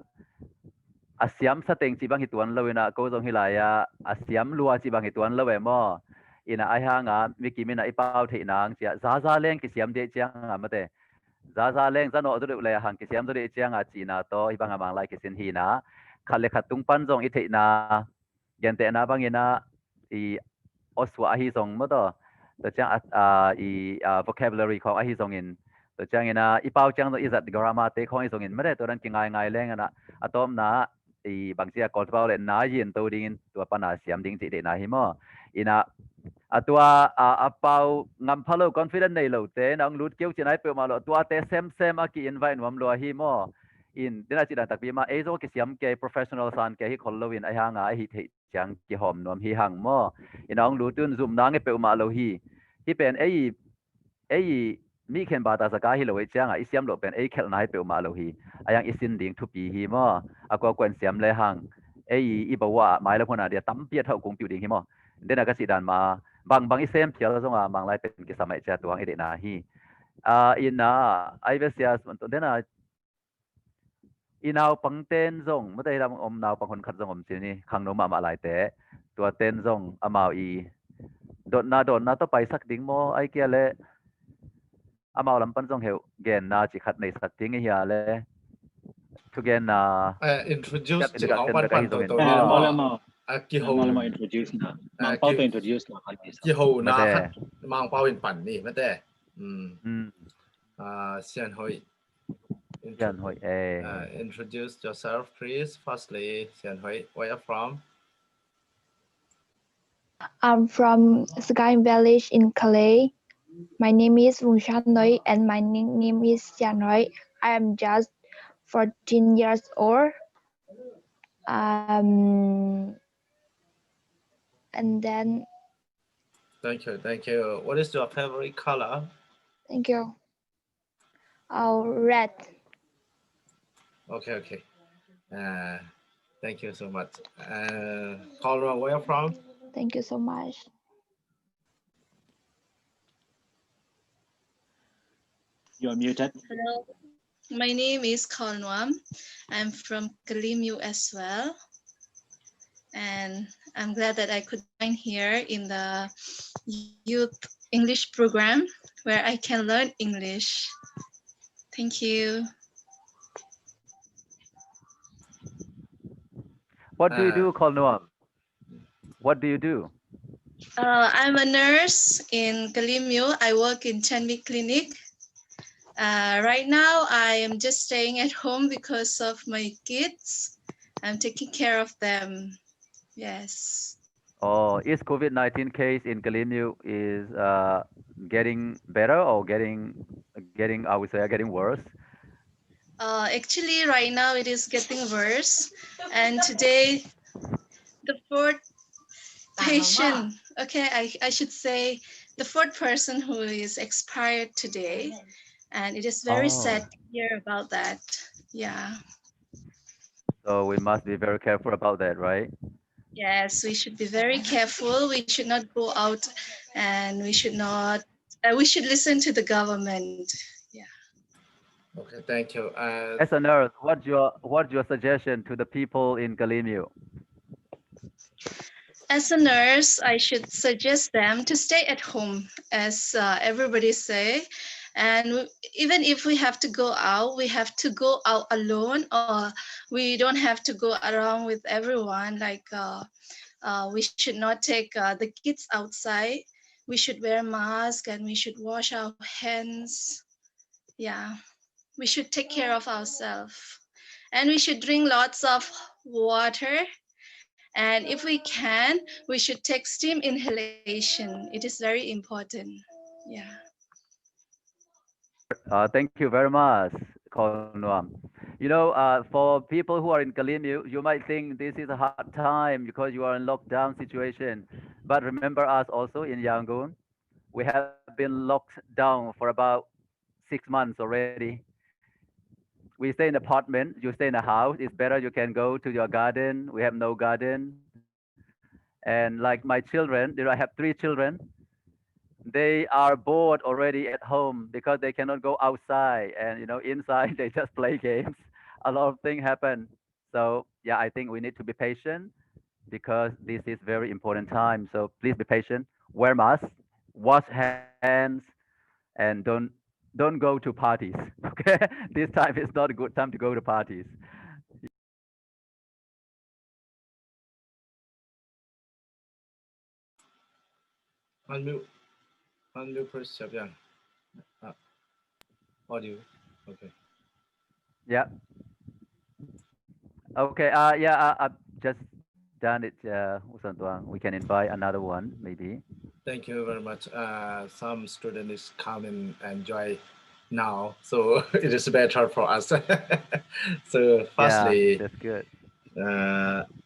asiam sa teng chi bang hituan lawina ko zong hilaya asiam lua chi bang hituan lawe mo ina ai hanga miki mina ipau thei nang chia za leng ki siam de chiang amate za leng za no du le hang ki siam de chiang a china to ibang amang lai ki sin hi na khale khatung pan zong i thei na gen te na bang ina oswa hi zong mo to to chang vocabulary ko hi zong in to chang ina ipau chang no izat grammar te ko hi zong in mare to ran ki ngai leng ana atom na bang sia ko pau le na yin to ding to pana siam ding chi de na hi mo ina atua apau ngam phalo confident nei lo te nang lut keu chinai pe ma lo tua te sem a ki invite wam lo hi mo in dina chi da tak pi ma ezo ki siam ke professional san ke hi kholowin ai hanga hi thei chang ki hom nom hi hang mo inong lutun zoom nang pe ma lo hi pen ei mi khen ba ta saka hi lo e chang a isiam lo pen ei khel nai pe ma lo hi ayang isin ding thu pi hi mo akwa kwen siam le hang ei i bawa mai la phona dia tam pia thau kong piu ding hi mo dena ka si dan ma bang isem piala zonga mang lai pen ki samai cha tuang ide na hi ina ai ve sia to dena inau pang ten zong ma dai ram om nau pang kon khat zong om chi ni khang no ma lai te tua ten zong amao i dot na to pai sak ding mo ai kia le amao lam pan zong heu gen na chi khat nei sak ting hi le to gen na introduce step chỉ họ introduction pan be ka hi pan zong to en to ni là More mà ki ho more introduce na. Mang pao to introduce na kan ki ho ma na de khat mang pao in pan ni ma de mm xian hoi yan hoi introduce yourself please firstly xian hoi where you from I'm from Sky Village in Calais. My name is Vunshan Noi and my nickname is Sianoi. I am just 14 years old. And then thank you what is your favorite color thank you. Red. okay thank you so much Colorado where you from Thank you so much. You're muted. Hello, my name is Khangno. I'm from Kalimu as well. And I'm glad that I could join here in the youth English program where I can learn English. Thank you. what do you do Khangno what do you do I'm a nurse in Kalimu. I work in 10-week clinic. Right now, I am just staying at home because of my kids. I'm taking care of them. Yes. oh is COVID-19 case in Kalinu is getting better or getting I would say getting worse Actually, right now it is getting worse. And today, the fourth patient, okay, I should say the fourth person who is expired today. And it is very sad to hear about that. Yeah. So we must be very careful about that, right? Yes, we should be very careful. We should not go out and we should not, we should listen to the government. Yeah. okay thank you As a nurse, what's your suggestion to the people in Kalinu? As a nurse, I should suggest them to stay at home, as everybody say. And even if we have to go out, we have to go out alone, or we don't have to go around with everyone. Like we should not take the kids outside. We should wear mask and we should wash our hands. Yeah, we should take care of ourselves. And we should drink lots of water. And if we can, we should take steam inhalation. It is very important. Yeah. Thank you very much, Khonwam. You know, for people who are in Kalinu, you might think this is a hard time because you are in lockdown situation. But remember us also in Yangon, we have been locked down for about 6 months already. We stay in apartment, you stay in a house. It's better you can go to your garden. We have no garden. And like my children, I have 3 children. They are bored already at home because they cannot go outside and inside they just play games. A lot of things happen. So yeah, I think we need to be patient because this is very important time. So please be patient, wear mask, wash hands, and don't go to parties. Okay, this time is not a good time to go to parties. unmute first Japan audio okay Yeah. Okay. Yeah. I've just done it. Usan Tuang. We can invite another one, maybe. thank you very much some students come and enjoy now so it is better for us so firstly Yeah, that's good.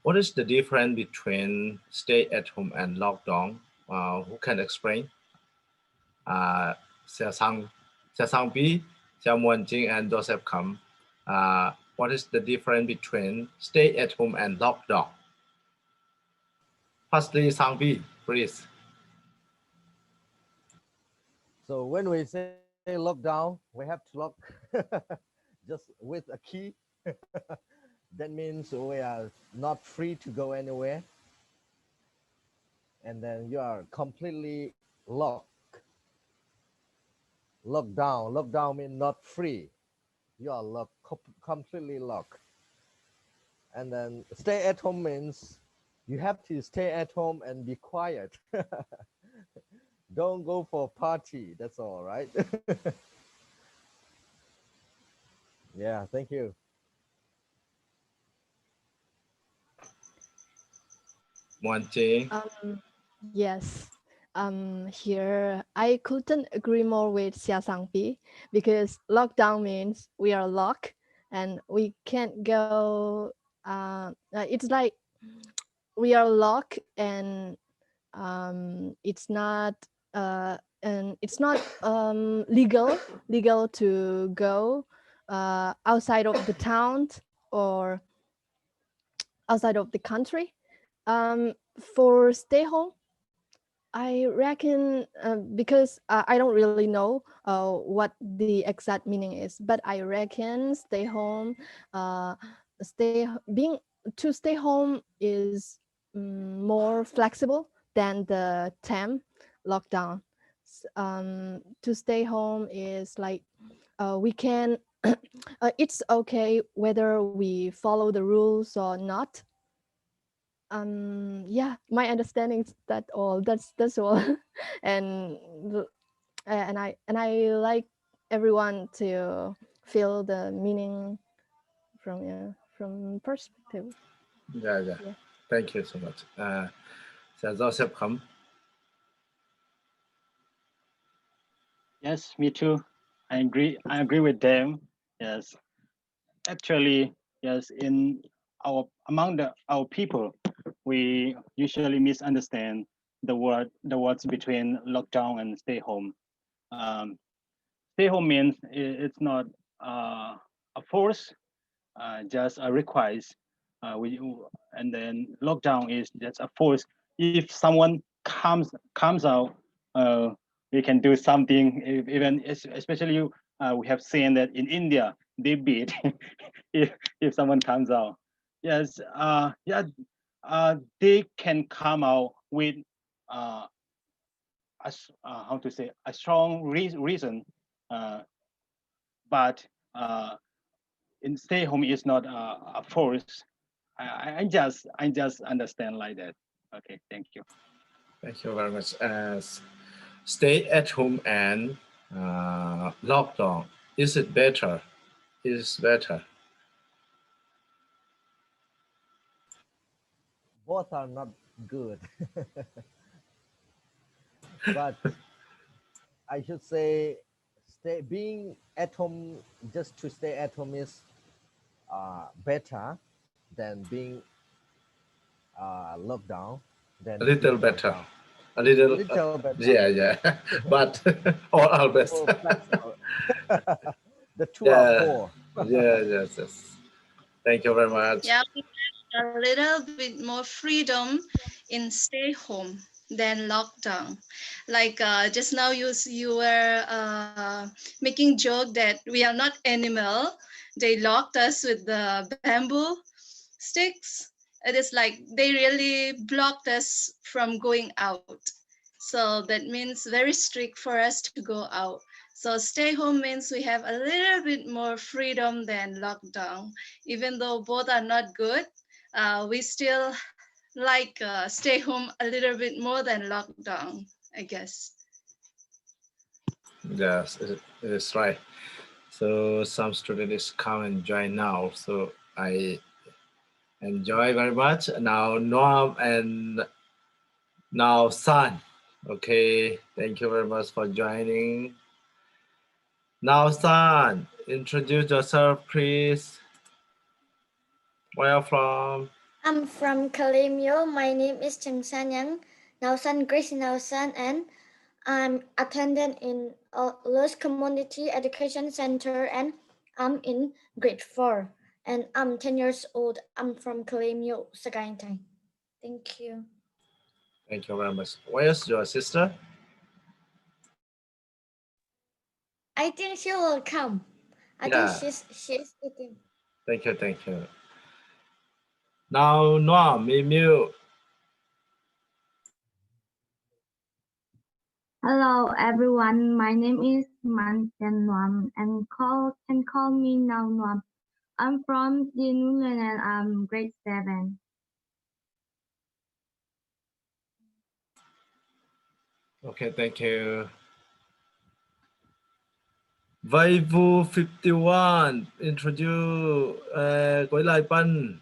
what is the difference between stay at home and lockdown who can explain Xia Sang B, Xia Muan Jing, and Joseph Kam. What is the difference between stay at home and lockdown? Firstly, Sang B, please. So when we say lockdown, we have to lock just with a key. That means we are not free to go anywhere. And then you are completely locked. Lockdown. Lockdown means not free. You are locked, completely locked. And then stay at home means you have to stay at home and be quiet. Don't go for party. That's all right. Yeah, thank you. One thing. Yes. Here I couldn't agree more with Xia Sangpi because lockdown means we are locked and we can't go. It's like we are locked and it's not legal to go outside of the town or outside of the country. For stay home, I reckon because I don't really know what the exact meaning is, but I reckon stay home, stay home is more flexible than the temp lockdown. To stay home is like we can. It's okay whether we follow the rules or not. Yeah, my understanding is that all. That's all. and and I like everyone to feel the meaning from perspective. Yeah, yeah. Yeah. Thank you so much. Joseph Kham. Yes, me too. I agree. I agree with them. Yes, actually, yes. In among our people, we usually misunderstand the words between lockdown and stay home. Um, Stay home means it's not a force, just a request. We and then lockdown is just a force. If someone comes out, uh, we can do something. Even especially we have seen that in India they beat if someone comes out. Yes, yeah, they can come out with uh, how to say a strong reason, uh, but in stay home is not a force. I just understand like that. Okay, thank you. Thank you very much. Stay at home and lockdown. Is it better? Is better? Both are not good. But I should say being at home just to stay at home is better than being lockdown A than little being better. lockdown. A little. Little better. Yeah, yeah. But all best. More flexible. The two are Yeah. poor. Yeah. Yes. Yes. Thank you very much. Yeah, we have a little bit more freedom in stay home than lockdown. Like just now, you were making joke that we are not animal. They locked us with the bamboo sticks. It is like they really blocked us from going out. So that means very strict for us to go out. So stay home means we have a little bit more freedom than lockdown. Even though both are not good, we still like stay home a little bit more than lockdown, I guess. Yes, it is right. So some students come and join now. So I enjoy very much. Now Noam and now San. Okay, thank you very much for joining. Now San, introduce yourself, please. Where are you from? I'm from Kalimyo. My name is Cheng Sanyang, Nausan Grace Nausan, and I'm attending in a Los Community Education Center, and I'm in grade 4. And I'm 10 years old. I'm from Kalimyo, Sagayantay. Thank you. Thank you very much. Where's your sister? I think she will come. I Yeah. think she's eating. Thank you, thank you. Now, Noam, mute. Hello everyone, my name is Man Nuam and can call me now Nuam. I'm from the New Zealand and I'm grade 7. Okay, thank you. Vaivu 51, introduce Quấy Lai Pan.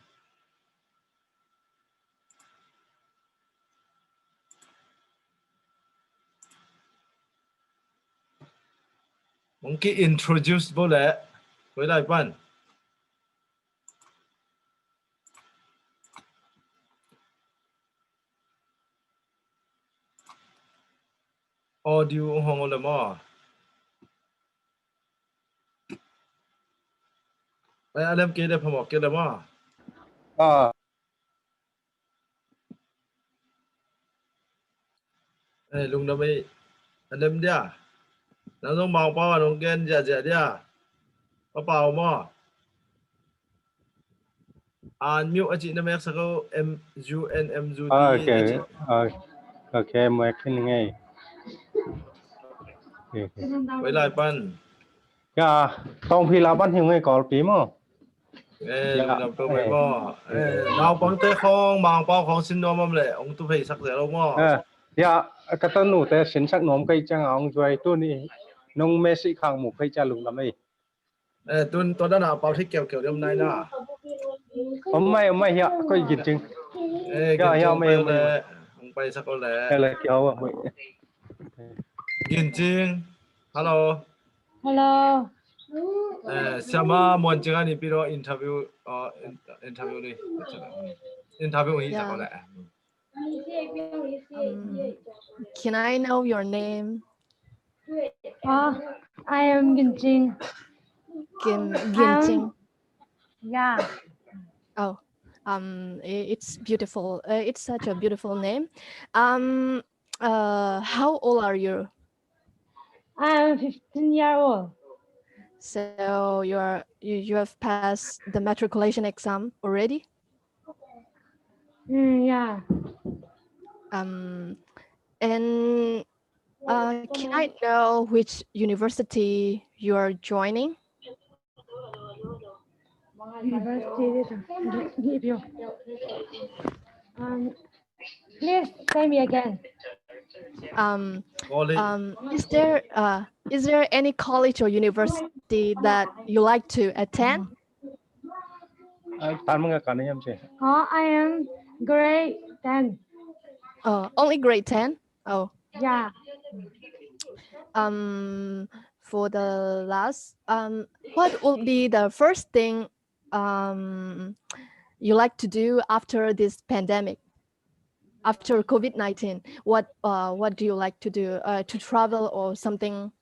Monkey introduce bố lẽ Quấy Lai Pan. Audio ủng hộ là mò. Anh em kia đẹp không kia là mò. Lùng đó mấy anh em đi à? Nó giống màu bao nó ghen dạ đi à? Có bao mò. Mute aja na mek sako MUNMUD aja. Okay, मैं किन्हें Quấy Lai Pan. ya tông phi la ban hiu ngay call phí mà Lùng đầm tôi mấy mò. Nào bằng tay không mang bao không xin nom lệ ông tu phải sắc rẻ đâu mò. ya cái tân nụ te xin sắc nom cây chăng ông chơi tu ni nông mê sĩ khang một cây cha lùng làm ấy Tôi đã nào bao thích kiểu đêm nay nè. ông mày ya coi gì chừng ya mày ông bay sắc lệ. hay là kiểu vậy Gin ching. Hello. Hello. Sama muốn chừng anh đi interview interview đi. Interview hi sắc lệ. Can I know your name? I am Ginjing. Ginjing. Yeah. Oh, it's beautiful. It's such a beautiful name. How old are you? I am 15 years old. So you have passed the matriculation exam already? Yeah. And can I know which university you are joining? University. Please say me again. Is there any college or university that you like to attend? I am grade 10. Only grade 10? Oh. Yeah. For the last, what will be the first thing you like to do after this pandemic? After COVID-19, what do you like to do? To travel or something?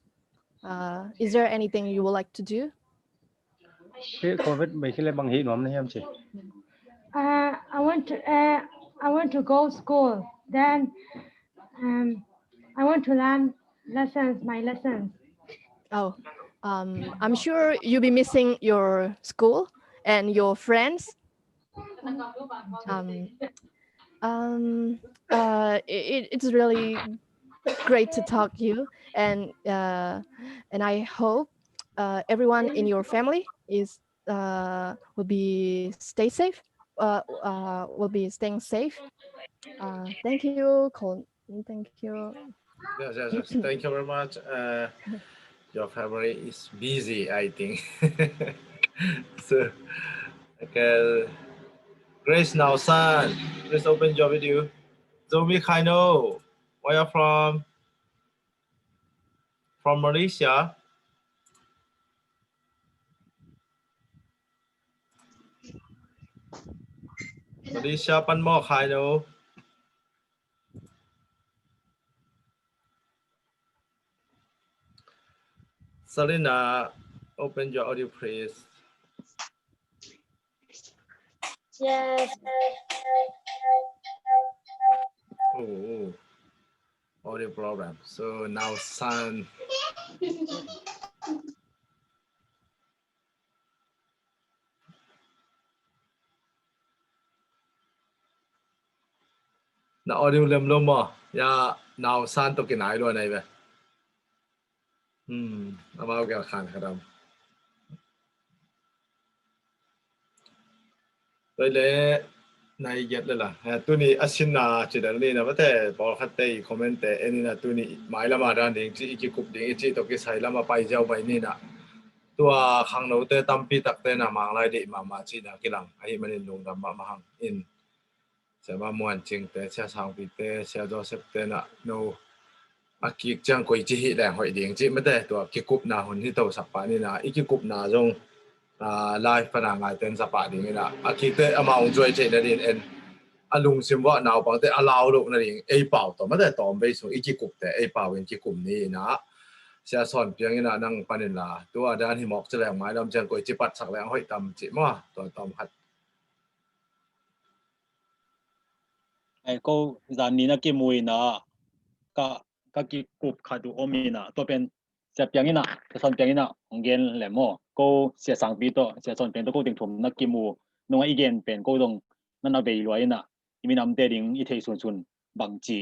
Is there anything you would like to do? COVID mấy cái bằng hí nó em chị. I want to go school. Then I want to learn my lessons. Oh, I'm sure you'll be missing your school and your friends. It's really great to talk to you, and I hope everyone in your family will be stay safe. Will be staying safe. Thank you, Colin. Thank you. Yes. Thank you very much. Your family is busy, I think. So, okay. Grace now, son. Please open your video. Zomi Khangno, where are you from? From Malaysia. Malaysia, Pan Mo Khangno. Selena, open your audio, please. Yes. Oh, audio problem. So now, son. na audio lem lo mo ya nào san to kinai lo này về amao cái khan khadam rồi lẽ này yết là tu ni asin na chỉ là ni na vậy bảo khát tây comment tây anh na tu ni mailam mà ra đi chỉ cái cục đi chỉ to cái sai lama pai giao pai ni na tua Khangno tây tampi tak tây na mang lại đi mà chỉ na cái lang ai mà nên lùng đam mà hang in sẽ mà muốn chinh tây sẽ sang bị tây sẽ Joseph tây na no aki chang koi chi hi la hoi ding chi mate to ki kup na hun hi to sapa ni na iki kup na jong live pa na ngai ten sapa ding na aki te amount joy che na din en alung sim wa naw pang te allow lo na ding ei pau to mate tom be so iki kup te ei pau en ki kup ni na sia son piang ina nang panin la to adan hi mok cheleng mai lam chang koi chi pat sak lang hoi tam chi ma to tom khat ai ko zan ni na ki mui na ka ki kup khadu omina to pen sia piangina son piangina ongen lemo ko sia sang pi to sia son pen to ko ting thum na ki mu nunga igen pen ko dong na na bei loi na iminam te ding I thei sun sun bang chi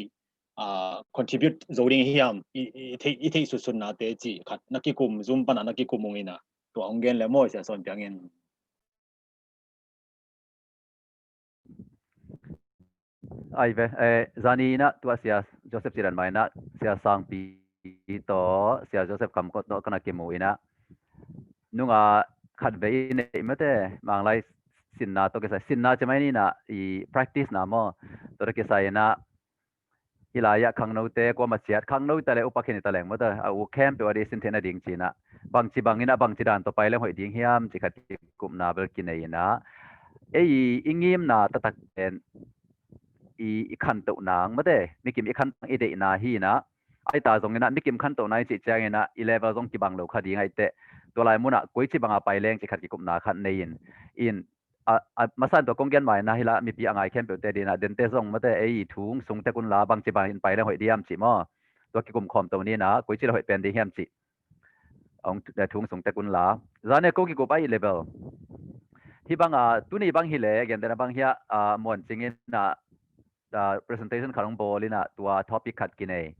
contribute zoring hiam I thei sun sun na te chi khat na ki kum zum pan na ki kumungina to ongen lemo sia son piangin ai về zani na tua sia Joseph chiran mai na sia sang pi to sia Joseph kam ko no kana ke mu ina nunga khat ve ne mate mang lai sinna to ke sa sinna chamai ni na I practice na mo to ke sa na hilaya Khangno te ko ma chiat Khangno te le upakhin ta leng mo ta u camp pe wadi sin thena ding china bang chi bangina bang chi dan to pai le hoi ding hiam chi khat kum na bel ki nei na ei ingim na ta tak en I khan to nang ma de mikim I khan I de na hi na ai ta zong na mikim khan to nai chi chang na 11 zong ki bang lo khadi ngai te to lai muna koi chi banga pai leng chi khat ki kum na khan nei in masan to konggen mai na hila mi pi angai khem pe te dina den te zong ma de ei thung sung te kun la bang chi bang in pai le hoi diam chi mo to ki kum khom to ni na koi chi hoi pen de hiam chi ong de thung sung te kun la zane ko ki ko pai level hi banga tu ni bang hi le gen de bang hia mon chingin na presentation kharong bolina tua topic khat kinai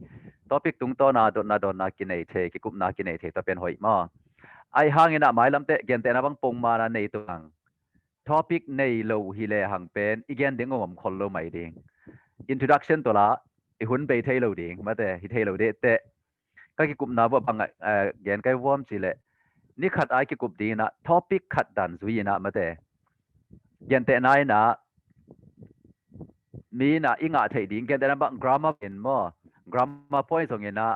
topic tung to na don na kinai the ki kup na kinai the to pen hoi ma ai hangina mailam te gen te na bang pong ma na nei tu ang topic nei lo hi le hang pen igen ding ngom khol lo mai ding introduction to la I hun be thei lo ding ma te hi thei lo de te ka ki kup na bo bang gen kai wom chi le ni khat ai ki kup di na topic khat dan zui na ma te gen te nai na mi na inga thei ding gen te na bang grammar in mo grammar point song ina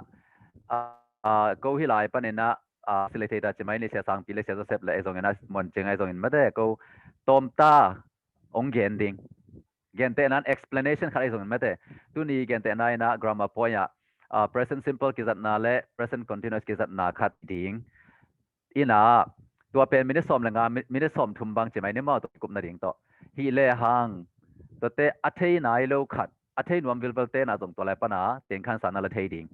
ko hi lai panena facilitator chimai ni se sang pi le se Joseph le zong ina mon chengai zong in ma de ko tom ta ong gen ding gen te nan explanation khai zong ma de tu ni gen te nai na grammar point ya present simple ki zat na le present continuous ki zat na khat ding ina tua pen minute som lenga minute som thum bang chimai ne ma to kup na ding to hi le hang to te athei nai lo khat athei nuam vil bel te na zong to lai pana ten khan sana la thei ding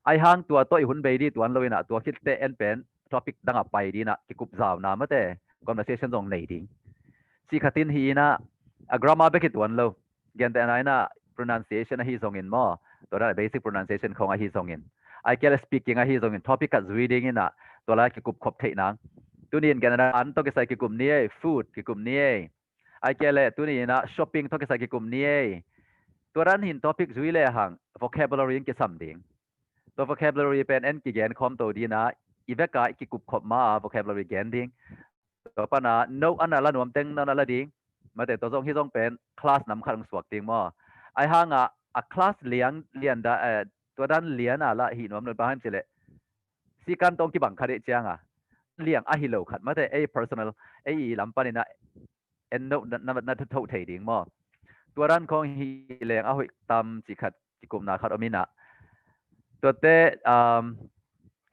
ai hang tua to I hun be di tuan loina tua khit te en pen topic danga pai di na ki kup zaw na ma te conversation zong nei ding si khatin hi na grammar be ki tuan lo gen te na pronunciation hi zong in mo to da basic pronunciation khong a hi zong in I can speaking a hi zong in topic ka reading ina to la ki kup khop thei nang tunin gen na an to ke sai ki kum ni food ki kum ni ai kele tuni na shopping to ke sai ki kum ni turan hin topic zui le hang vocabulary in ki sam ding to vocabulary pen en ki gen khom to di na iveka ki kup khop ma vocabulary gen ding to pana no ana la nuam teng na la ding ma te to zong hi zong pen class nam khang suak ting mo ai hanga a class lian da to dan lian ala hi nuam no ban chile si kan tong ki bang khare chianga liang a hi lo khat ma te a personal a lam panina en no na tho thei ding mo to ran khong hi leng a hoi tam chi khat ki kum na khat omina to te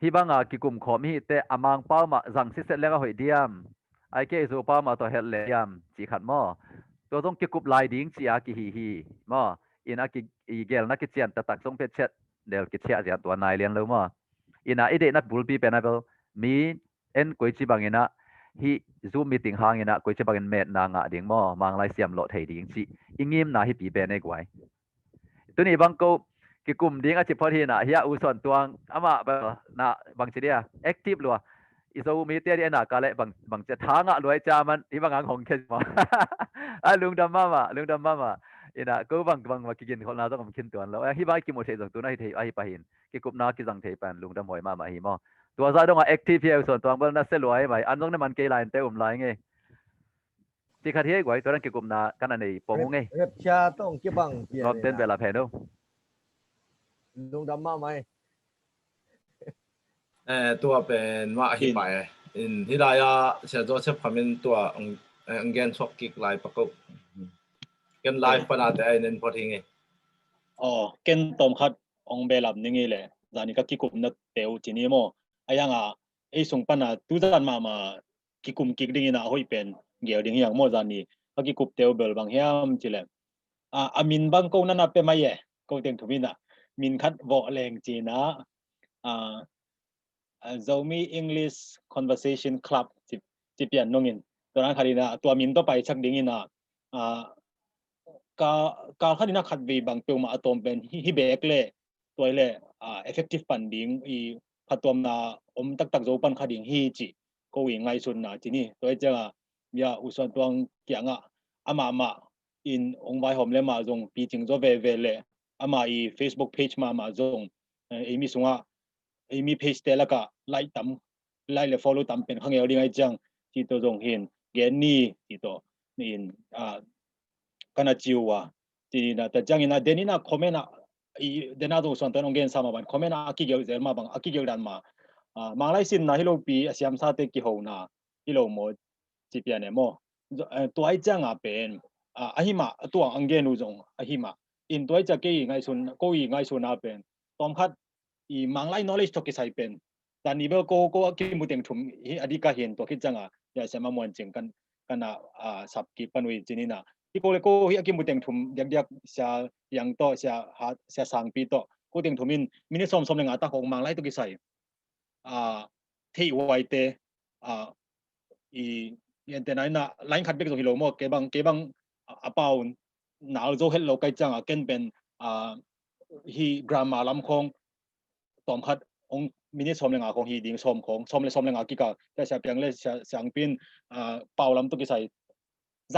hi banga ki kum khom hi te amang pau ma jang si set lenga hoi diam ai ke zo pa ma to hel le yam chi khat mo to jong ki kup lai ding chi a ki hi mo ina ki I gel na ki chian ta tak jong pe chet del ki chia ja to nai lian lo mo ina ide na bul pi penabel มีเอ็นกุยจีบางเงินะฮีซูมมีติงหางเงินะกุยจีบางเงินเม็ดนางะดิ่งมอมังไลเสียมโลเทดิ่งจีอิงิมนาฮีปีเบนเอกไว้ตัวนี้บางกูกิกลุ่มดิ่งอาจิพอทีนะเฮียอุส่วนตัวอามาแบบนะบางทีเดียแอคทีฟลัวอิซูมีเตียดีนะกาเลบางจะทางะรวยจามันที่บางงของเคสมาลุงดำมาอินะกูบางมากินคนน่าต้องกินตัวแล้วฮีบางกิโมเทจงตัวนั้นที่ไอ้ปะหินกิกลุ่มนากิจังเทปันลุงดำหอยมาฮีมอตัวซาดงแอคทีฟเฮียส่วนตัวนั้นเซลล์ไว้อันนั้นมันเกลายเต้ไลน์ไงที่ขัดเฮียไว้ตัวนั้นกิกลุ่มนากันอันนี้ปงไงเรียบชาต้องเก็บบังเปลี่ยน รอบเต้นเวลาแพนดูลุงดำมาไหมตัวเป็นว่าอธิบายที่ได้เสียตัวเชฟคอมเมนต์ตัวอังเกนชกกิกไลน์ประกบกันไลฟ์ปนาแต่ไอ้เน้นพอทิ้งไงเกนตอมคัดองเบลับนี่ไงเลยตอนนี้ก็กิกุมนัดเตียวจีนี่โมไอ้ยังไอ้ส่งปนาตุจันมากิกุมกิกดิ้งนะห้อยเป็นเกี่ยวดิ้งอย่างโมตอนนี้ก็กิกุมเตียวเบลบางเฮียมจีเลยอามินบางกูนั่นเป็นไม่เย่กูเต็งทุมินมินคัดวอแรงจีนะZomi English Conversation Club จิเปลี่ยนน้องอินตัวนั้นคดีนะตัวมินต่อไปชักดิ้งอินะการคดีนะขัดวีบางตัวมาตอมเป็นฮิเบกเล่ตัวเล่effective funding อีพัดตัวนาตักโจปันคดีฮิจิก็วิ่งไงสุดนะจีนี่ตัวเจ้ามีอุศตัวเกี่ยงมาอินองค์ไว้หอมเล่มาจงปีจิงโจเวเล่มาอี Facebook page มาจงมีส่งมีเพจแต่ละก็ไล่ตั้มไล่เลย follow ตั้มเป็นข้างเอวดิ้งไอจังที่ตัวจงเห็นเกณฑ์นี่ที่ตัวนี่กันนะจิวที่นะแต่จังนะเดนี่นะคอมเมนต์เดน่าตัวส่วนตัวน้องเกณฑ์สามวันคอมเมนต์อากิเกลเจอมาบางอากิเกลดันมามาไล่สินนะฮิโลปีเสียมซาเตกิโฮนะฮิโลโมจีเปียเนโมตัวไอจังเป็นอาหิมาตัวอังเกนูจงอาหิมาอินตัวไอจังเกย์ไงส่วนก็อีไงส่วนน่ะเป็นตอมคัดอีมังไล knowledge ตัวกิสัยเป็นแต่นี่เบลก็กิมุเต็งทุ่มอดีกาเห็นตัวคิดจังอย่าเสมาม่วนจริงกันสับกิปันวิจินี่นะที่ก็กิมุเต็งทุ่มเดียกเสียยังโตเสียสังปีโตก็เต็งทุ่มมินิสมเลยตาของมังไลตัวกิสัยที่ไว้เตอียันแต่ไหนนะไลน์ขัดเบกตัวฮิโลโมเก็บังเป่าหนาวโจเฮลโลไกจังเก็นเป็นฮีกรามาลำคงตอมคัดองมินิสมเลยของฮีดิ้งสมของสมเลยกิกาแต่เสียเพียงเลยเสียงปินเป่าลำตุกิใส่จ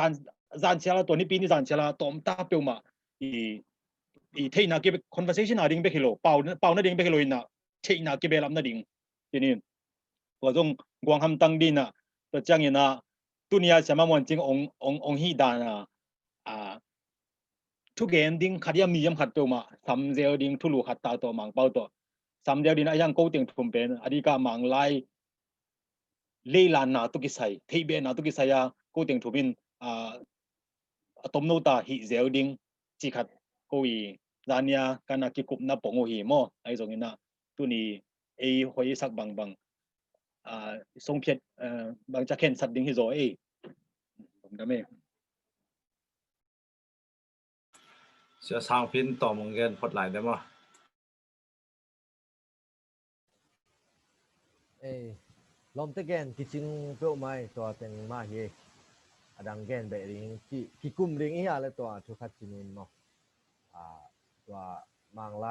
านเชลาตัวนี้ปีนี้จานเชลาตอมตาเปียวมาอีเทน่าเก็บ conversation ดิ้งเบกิโลเป่านั่นดิ้งเบกิโลอินะเทน่าเก็บลำนั่นดิ้งทีนี้ตัวจงกวางคำตั้งดินตัวจังยินะตุนียเสียมาวันจริงองฮีดานะทุกเกณฑ์ดิ้งขัดยามมียามขัดเปียวมาสามเดียวดิ้งทุลุขัดตาตัวมังเป่าตัวสามเดียวดินะยังกูเต็งทุ่มเป็นอดีกามังไลเลี้ยนนาตุกิไซที่เบนาตุกิไซยากูเต็งทุ่มเป็นตมโนตาฮิเซลดิงจิขัดกูอีดานียกันนักกิคุปนับปงโอหิโมไอตรงนี้นะตัวนี้หอยสักบางทรงเพียรบางจะเข็นสัตว์ดิ้งฮิโซผมก็ไม่เสียสร้างพินต่อมงเงินพอดไหลได้มั้ยลมตะแกนกิจิงเปรี้ยวไม้ตัวเต็งมาเฮดังแกนแบบนี้ที่กุมเรื่องอีอะไรตัวทุกขัดจินินเนาะตัวมังไล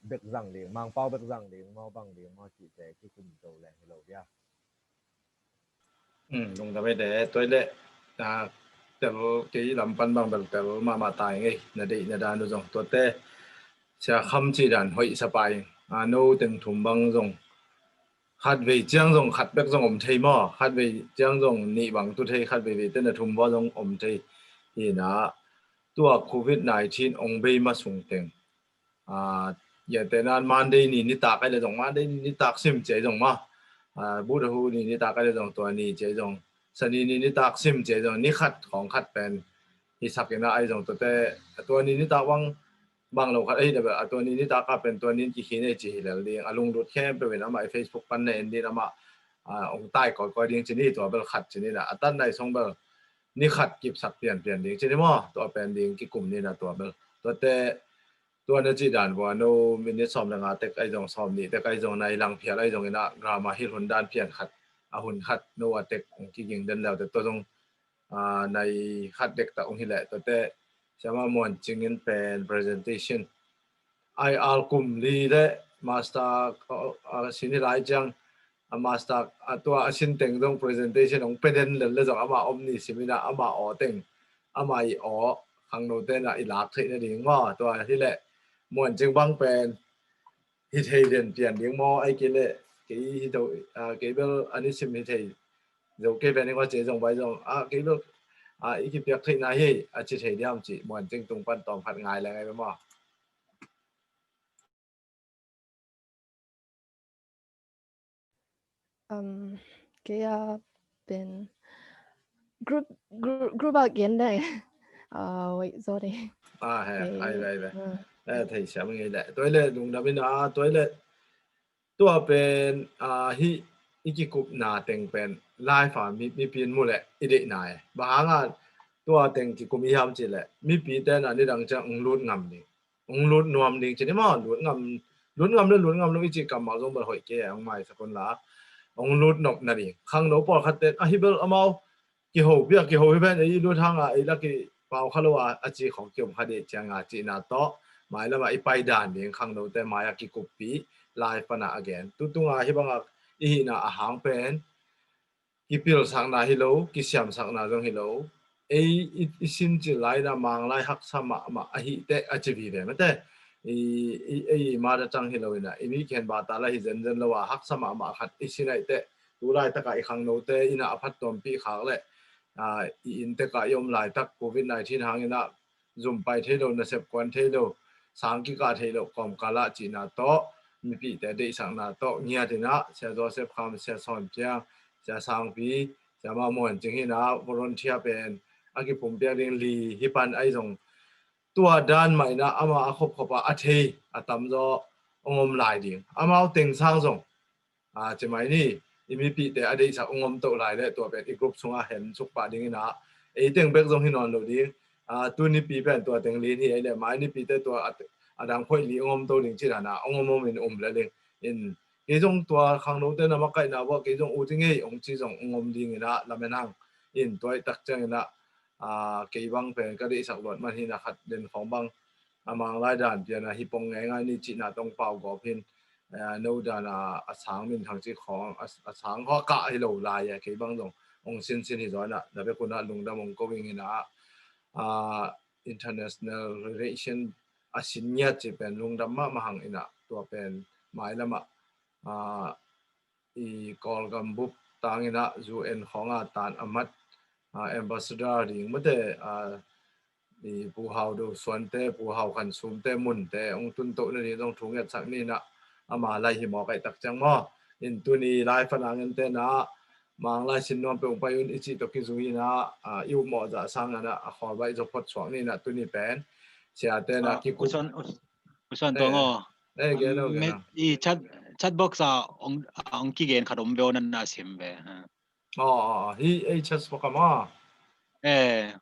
เบกจังเดียงมังเป้าเบกจังเดียงมอบังเดียงมอจีแต่ที่กุมโตแรงให้เราเดียลงทำให้เด็ตัวเด็แต่ที่ลำปันบางแบบแต่มาตายไงนาดีนาดานุจงตัวเต้เสียคำจีดันหอยสบายโน้ตึงถุมบางจงขัดไปเจียงจงขัดเบกจงอมเทมอขัดไปเจียงจงนี่บางตัวเทขัดไปเต้นถุมว่าจงอมเทนี่นะตัวโควิด-19องเบยมาส่งเต็งอย่างแต่นั้นมันได้นี่ตากไอ้เลยจงมันได้นี่ตากซิมเจจงมาบูดหูนี่ตากไอ้เลยจงตัวนี้เจจงสนี่ตากซิมเจจงนี่ขัดของขัดเป็นที่สักอย่างนั้นไอ้จงตัวนี้ตากวังบางเราขัดเดี๋ยวตัวนี้ตากเป็นตัวนี้กี่ขีดจีแล้วเรียงลุงดูดแค่ไปเป็นไอ้ Facebook ปันในนี่นะมาองใต้ก่อเรียงจีนี่ตัวเบลขัดจีนี่นะตันในทรงเบลนี่ขัดกิบสักเปลี่ยนเดียงจีนี่มั้งตัวเป็นเดียงกี่กลุ่มนี่นะตัวเบลตัว ตัวนั้นจีด่านว่าโนมินิสอมละงาแต่ไอ้จงสอมนี่แต่ไอ้จงในลังเพียไอ้จงนะกรามาฮิรุนด้านเพียนขัดหุ่นขัดโนว่าเต็กกี่ยิงเดินแล้วแต่ตัวจงในขัดเด็กตะองค์ที่แหละตัวแต่จะมามวนจริงๆเป็น presentation ไออัลกุมลีเดมาสเตอร์สินิไลจังมาสเตอร์ตัวสินเต็งตรง presentation องเป็นเลยจงอามาอมนี่สิมินะอามาอ๋อเต็งอามาอีอ๋อข้างโน้นเต้นอีหลักที่นั่นเองว่าตัวที่แหละมวนจึงบังเป็นฮิตเฮเดนเปลี่ยนเลี้ยงมอไอเกลกี่ฮิตเกเบลอันนี้สิมิเทเดี๋ยวเกเป็นนี่ก็เจจงไว้จงเกเบลอีกเปียกที่ไหนเฮ้จิตเฮเดียมจิมวนจึงตรงปันตอมผัดง่ายแล้วไงไปมั้งcái bên group again đây wait sorry hay thầy xem nghe lại tôi lên đúng là bên đó tôi lênตัวเป็นฮิอีกิกุนาเต็งเป็นไลฟ์มีปีนมูแหละอีเด็กนายบางอ่ะตัวเต็งกิกุมีห้ามจีแหละมีปีแต่น่ะนี่ดังจะลุ้นงำนี่ลุ้นนวมนี่จีนี่มั้งลุ้นงำลุ้นอีจิกำมาลงบนหอยแก่องไม่สักคนละลุ้นนกนั่นเองข้างโน้นปอดขัดเต็นฮิเบลเอามากี่หัวเบี้ยกี่หัวเบี้ยไอ้ลุ้นทางไอ้ลักกี้เปล่าเขาเรียกว่าอาจีของเกี่ยวขัดเด็กจังอาจีนาโตหมายแล้วว่าไอ้ไปด่านนี่ข้างโน้นแต่หมายกิกุปีไลฟ์ปนะ again ตุ้งฮิบังอีน่ะหางเป็นกิพิลสังนาฮิโลกิเสียมสังนาจงฮิโลอีสินจิไลน่ะมังไลหักสมาฮิเตอจิบีเดมันแต่มาจะจังฮิโลน่ะมีเขียนบาตาลาฮิเจนแล้วว่าหักสมาขัดอีสินไอเตดูไลตะกะอีขังโนเตอิน่ะอภัตตอมปีขากเลยอินเตกะยอมไลตักโควิด-19หางอิน่ะซุ่มไปเทโลนะเซปกวนเทโลสังกิกาเทโลกอมกาลาจีนาโตมีปีแต่ได้สังนาโตเงียดินะเสียโจเซฟคำเสียสอนเพียงเสียสังปีเสียมามวนจึงหินะวอร์เทียเป็นอากิผมเปียงเรียงลีฮิปันไอจงตัวด้านใหม่นะอามาคบว่าอาเทอาตำโจองมลายดิ่งอามาเอาเต็งสร้างจงจะไหมนี่มีปีแต่อดีตสักองมโตลายเลยตัวเป็นอีกกลุ่มชงอาเห็นสุกป่าดิ่งนะเต็งเบกจงหินอนโลดิ่งตัวนี้ปีเป็นตัวเต็งลีนี่ไอเลยไม้นี่ปีแต่ตัวดังค่อยลีองมโตดิ่งที่ไหนนะองมเป็นแล้วเลยกี่จงตัวข้างโน้นเต้นมาไกลนะว่ากี่จงอุทิงองค์ที่จงองมดิ่งนะลำแม่นางตัวตักเจงนะกี่บางเป็นก็ได้สักหลอดมันที่นะขัดเด่นของบางมังไล่ด่านเปียนะฮิปงง่ายนี่จีน่าต้องเป่ากอบพินโน้ด่านสางมินทางจีของสางข้อกะให้เราลายกี่บางตรงองค์สินที่จอยนะแต่เป็นคนนั้นลงดำองค์ก็วิ่งนะinternational relation สินเนียจะเป็นลงดำมาหังอินะตัวเป็นหมายละมาอีกอลกัมบุบต่างอินะจูเอ็นของตานอามัดambassador ดิ่งเมื่อแต่อีผู้เฮาดูส่วนแต่ผู้เฮาขันซุ่มแต่มุนแต่องตุนโตนี่ต้องถุงยัดสักนี่นะมาไล่หิมอไก่ตักจังมอตัวนี้ไล่ฝรั่งเงินแต่นะมังไล่สินนวลไปองไปยุนอิจิตกิจุยนะอิวหมอจะสร้างนะขอไว้จะพดสวงนี่นะตัวนี้เป็นเสียแต่นะกิกุ우선 동어 이 챗박사 엉키겐 가동 배우는 나심베 이 챗박사 마 예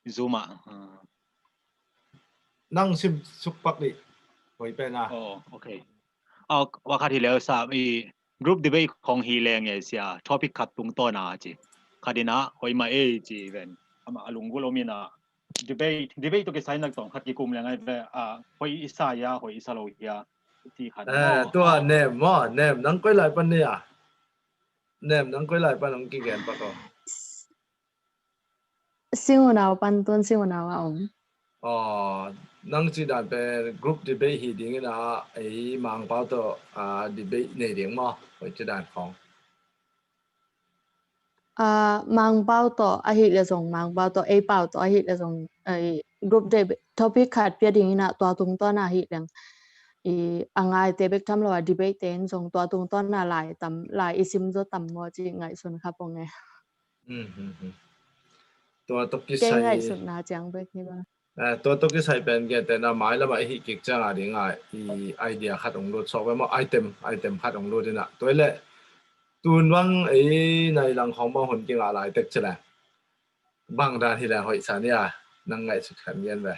zoom 낭심 숙박리 거의 빼나 오케이 와카티 레오사 이 그룹 디베이트 공히랭에시아 토픽 카tung 떠나지 카디나 호이마 에이지 벤 아마 알롱골로미나 debate to ke sai nak tong khat ki kum lengai be hoi isa ya hoi isa lo ya ti khat to nem nang koi lai pan ne nem nang koi lai pan ong ki gen pa ko singunaw pantun singunaw om nang chi dan pe group debate hi ding na ai mang pao to debate nei ding mo hoi chi dan khong mang bao to a hi le song mang bao to ai bao to a hi le song ai group de topic khat pia ding na to tung to na hi leng i angai te bek tham lo debate ten song to tung to na lai tam lai isim zo tam mo chi ngai sun kha pong nge to ki sai ngai sun na chang bek ni ba to ki sai pen ge te na mai la ma hi ki chang a ding ai i idea khat ong lo so ba mo item khat ong lo de na to le tuôn văng ấy này lăng không bao hồn kia lại tết chứ là bằng ra thì là hội sản nha năng ngày sự khẩn nhiên về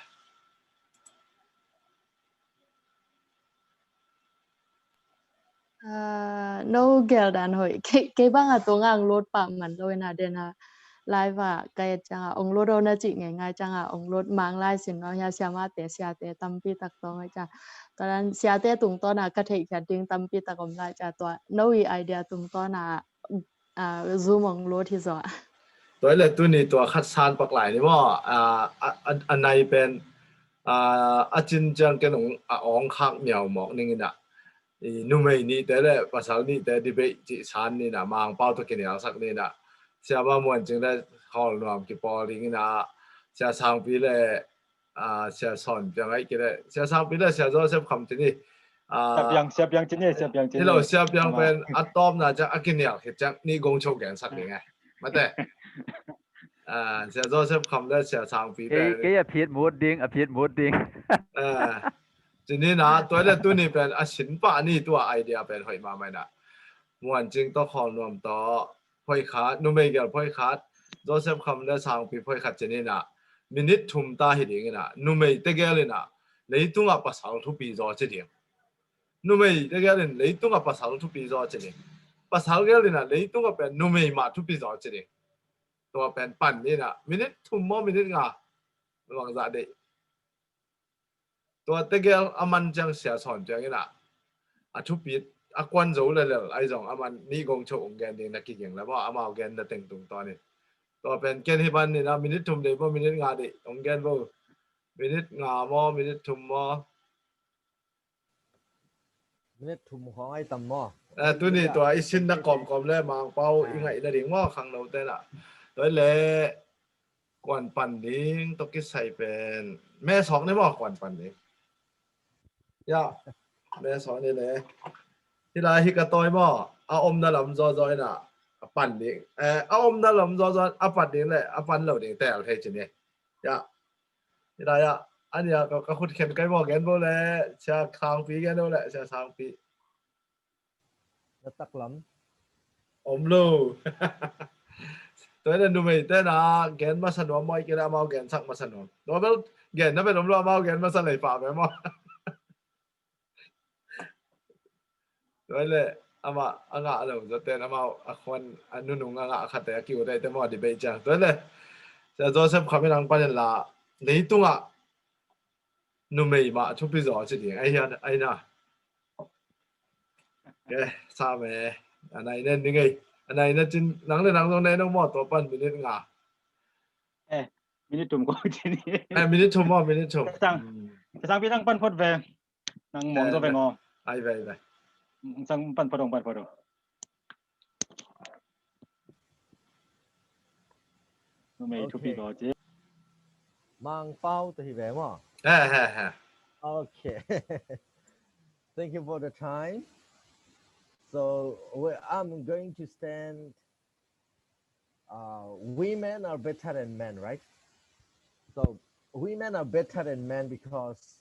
no girl dan hoi cái bang à tung ang lốt pa man lôi na den à live à cái chang ông lốt đâu na chị ngày ngày chang ông lốt mang lai xin nó ya siama te sia te tam pi tak to ngai chaตอนนั้นเสียแต่ตุงตอนน่ะกะเทกะดิงตํปิตะกอมลาจาตัว no idea ตุงตอนน่ะzoom องโลที่ซอตัวเลยตัวนี้ตัวคัดสานปักหลายนี่ว่าอันไหนเป็นอาจินจังกันขององคักเหมียวหมอกนี่นะนุ่มไอ้นี่แต่ละภาษานี่แต่ดิเบจิสานนี่นะมางเป้าตัวกินอย่างสักนี่นะเสียบ้ามวนจึงได้เข้ารวมกี่ปอลิงนะเสียสางปีเลยเสียสอนจังไงกี่เลยเสียสางปีเลยเสียโจเซฟคำที่นี่เสียเปียงจินนี่ที่เราเสียเปียงเป็นอะตอมนะจะอากินอย่างเหตุจังนี่กงโชกแกนสักยังไงมาแต่เสียโจเซฟคำได้เสียสางปีเลยcái appear mooding appear mooding ทีนี้นะตัวเด็กตัวนี้เป็นศิลปะนี่ตัวไอเดียเป็นหอยมาไหมนะมวนจริงต้องขอรวมต่อพอยขาดนุ่มไม่เกี่ยวพอยขาดโจเซฟคำได้สางปีพอยขาดทีนี้นะมินิทุ่มตาเห็นยังไงนะนุ่มไม่เตะเกลินะเลยตุ้งอับภาษาทุกปีจอเจียงนุ่มไม่เตะเกลินเลยตุ้งอับภาษาทุกปีจอเจียงภาษาเกลินะเลยตุ้งอับเป็นนุ่มไม่มาทุกปีจอเจียงตัวเป็นปั่นนี่นะมินิทุ่มมอมินิงาระวังจะได้ตัวเตเกลอามันจังเสียสอนจังนี่นะทุบปีกวนรู้เลยไอ้สองอามันนี่กงโชว์องแกนเองนักกิ่งแล้วว่าอามาแกนจะแต่งตรงตอนนี้ตัวเป็นแกนที่บ้านนี่นะมินิทุ่มเดียวมินิงาดิองแกนบ่มินิงามอมินิทุ่มมอมินิทุ่มของไอ้ตำมอตัวนี้ตัวไอ้ชิ้นนักกอมเลยมางเป้าอีไงได้ถึงว่าขังเราเต้นตัวเล่กวนปั่นดิ้งตกิใส่เป็นแม่สองได้บอกกวนปั่นดิ้งย่าแม่สอนนี่เลยที่ไรฮิกาตอยบ่เอาอมนั่นลำจอยน่ะปั่นดิ้งเอาอมนั่นลำจอยเอาปั่นดิ้งเลยเอาปั่นเหล่าดิ้งแต่เอาเทจิเนี่ยย่าที่ไรอันนี้ก็คุดเข็นไกบ่แกนบ่เลยเชียคางปีแกนบ่เลยเชียคางปีแล้วตักล้ำอมลูตัวนั้นดูไม่แต่นะแกนมาสนอมไม่กี่ละมาแกนสักมาสนอมตัวเป็นแกนนั่นเป็นอมลูมาแกนมาสลายป่าไปมั้งตัวเลยอามาอ่างอะไรจะเต้นอามาคนอันนู้นนุ่งอ่างขัดแต่กิ้วได้แต่มาดีไปจังตัวเลยจะโจเซฟคำไม่รังปัญญาละนี่ตัวนุ่มไม่มาทุกปีจอจริงไอ้ยันไอ้น่ะแกทราบไหมอันไหนเนี่ยนี่ไงอันไหนเนี่ยจินหนังเลยหนังตรงไหนน้องมอตัวปั้นมินิงามินิทุ่มก็จินนี่มินิทุ่มมินิทุ่มจะสั่งพี่ตั้งปั้นพดเวนั่งมองตัวไปงอไอ้ไปสั่งปั้นพดไม่ทุกปีก็จีมังเป้าตัวที่แหวมOkay. Thank you for the time. So I'm going to stand. Women are better than men, right? So women are better than men because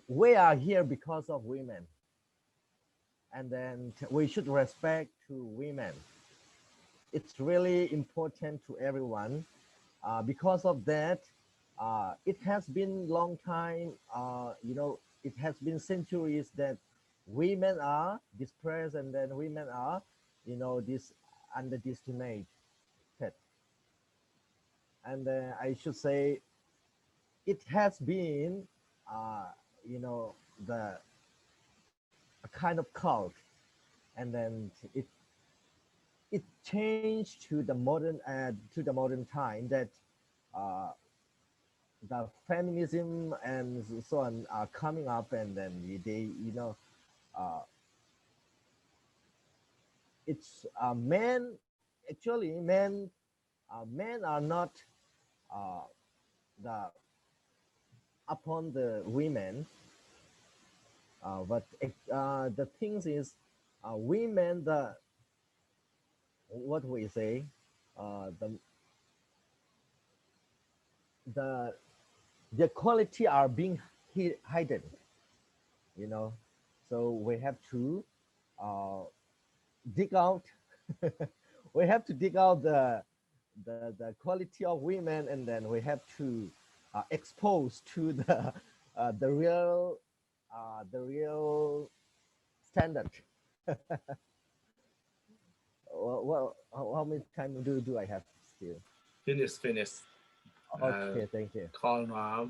we are here because of women, and then we should respect to women. It's really important to everyone. Because of that, it has been long time. It has been centuries that women are depressed, and then women are, underestimated. And I should say, it has been, the a kind of cult, and then it changed to the modern time that the feminism and so on are coming up, and then they it's men actually men are not the upon the women, but the things is women what we say the quality are being hidden, so we have to dig out we have to dig out the quality of women, and then we have to expose to the real the real standard. Well, how many time do I have still? Finish. Okay, thank you. Call now.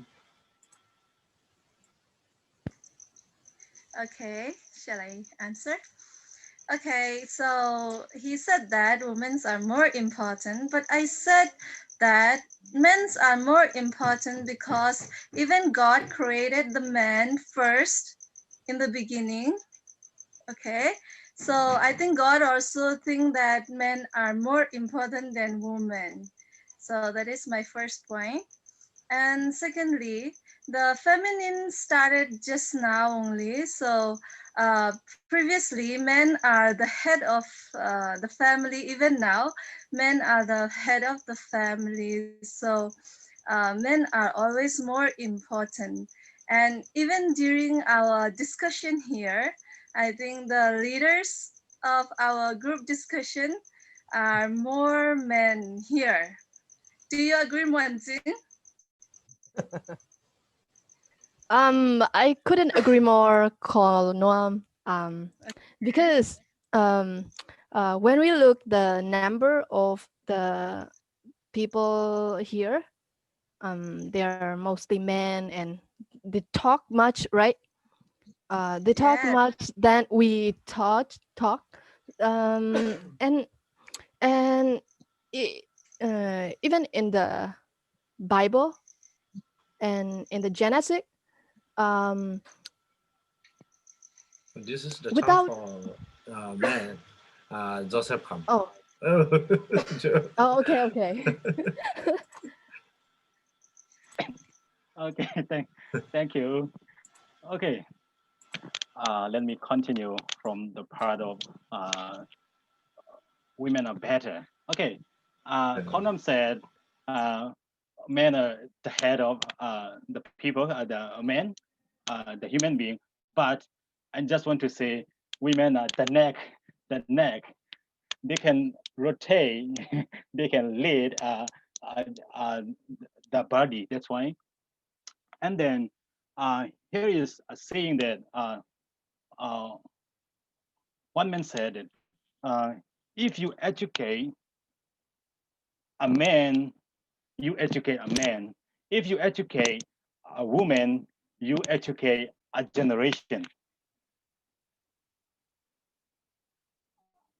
Okay, shall I answer? Okay, so he said that women are more important, but I said that men are more important because even God created the man first in the beginning. Okay, so I think God also think that men are more important than women. So that is my first point. And secondly, the feminine started just now only. So previously, men are the head of the family. Even now, men are the head of the family. So men are always more important. And even during our discussion here, I think the leaders of our group discussion are more men here. Do you agree, Mwanjing? I couldn't agree more, Call Noam. Because when we look the number of the people here, they are mostly men and they talk much, right? They talk Yes. much than we talk, and i- even in the Bible and in the Genesis, um, This is the time without for man, Joseph come. oh oh okay. Okay, thank you. Okay, let me continue from the part of women are better. Okay, Khangno said men are the head of the people, the men, the human being. But I just want to say, women are the neck, the neck. They can rotate, they can lead uh, the body. That's why. And then here is a saying that uh, one man said that if you educate a man, you educate a man. If you educate a woman, you educate a generation.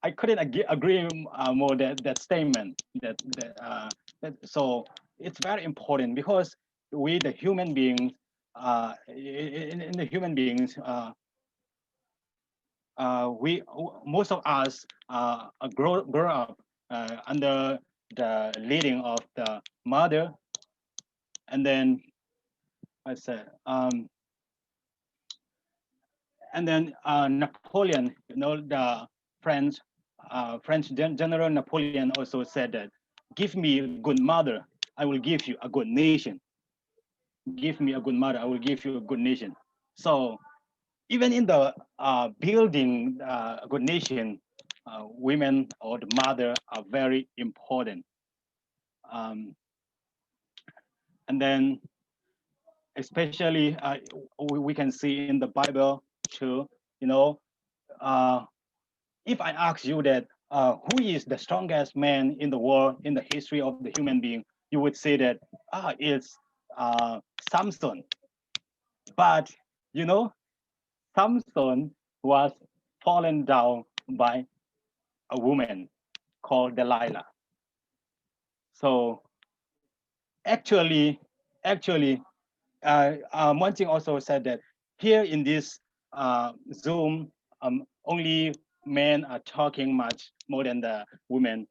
I couldn't agree more that statement. So it's very important because we, the human beings, in the human beings, we most of us grow up under the leading of the mother, and then I said, and then Napoleon, the French General Napoleon also said that, "Give me a good mother, I will give you a good nation. Give me a good mother, I will give you a good nation." So even in the building a good nation, women or the mother are very important. Um, and then especially we can see in the Bible too, uh, if I ask you that who is the strongest man in the world in the history of the human being, you would say that it's Samson. But you know, Samson was fallen down by a woman called Delilah. So actually, one thing also said that here in this Zoom, only men are talking much more than the women.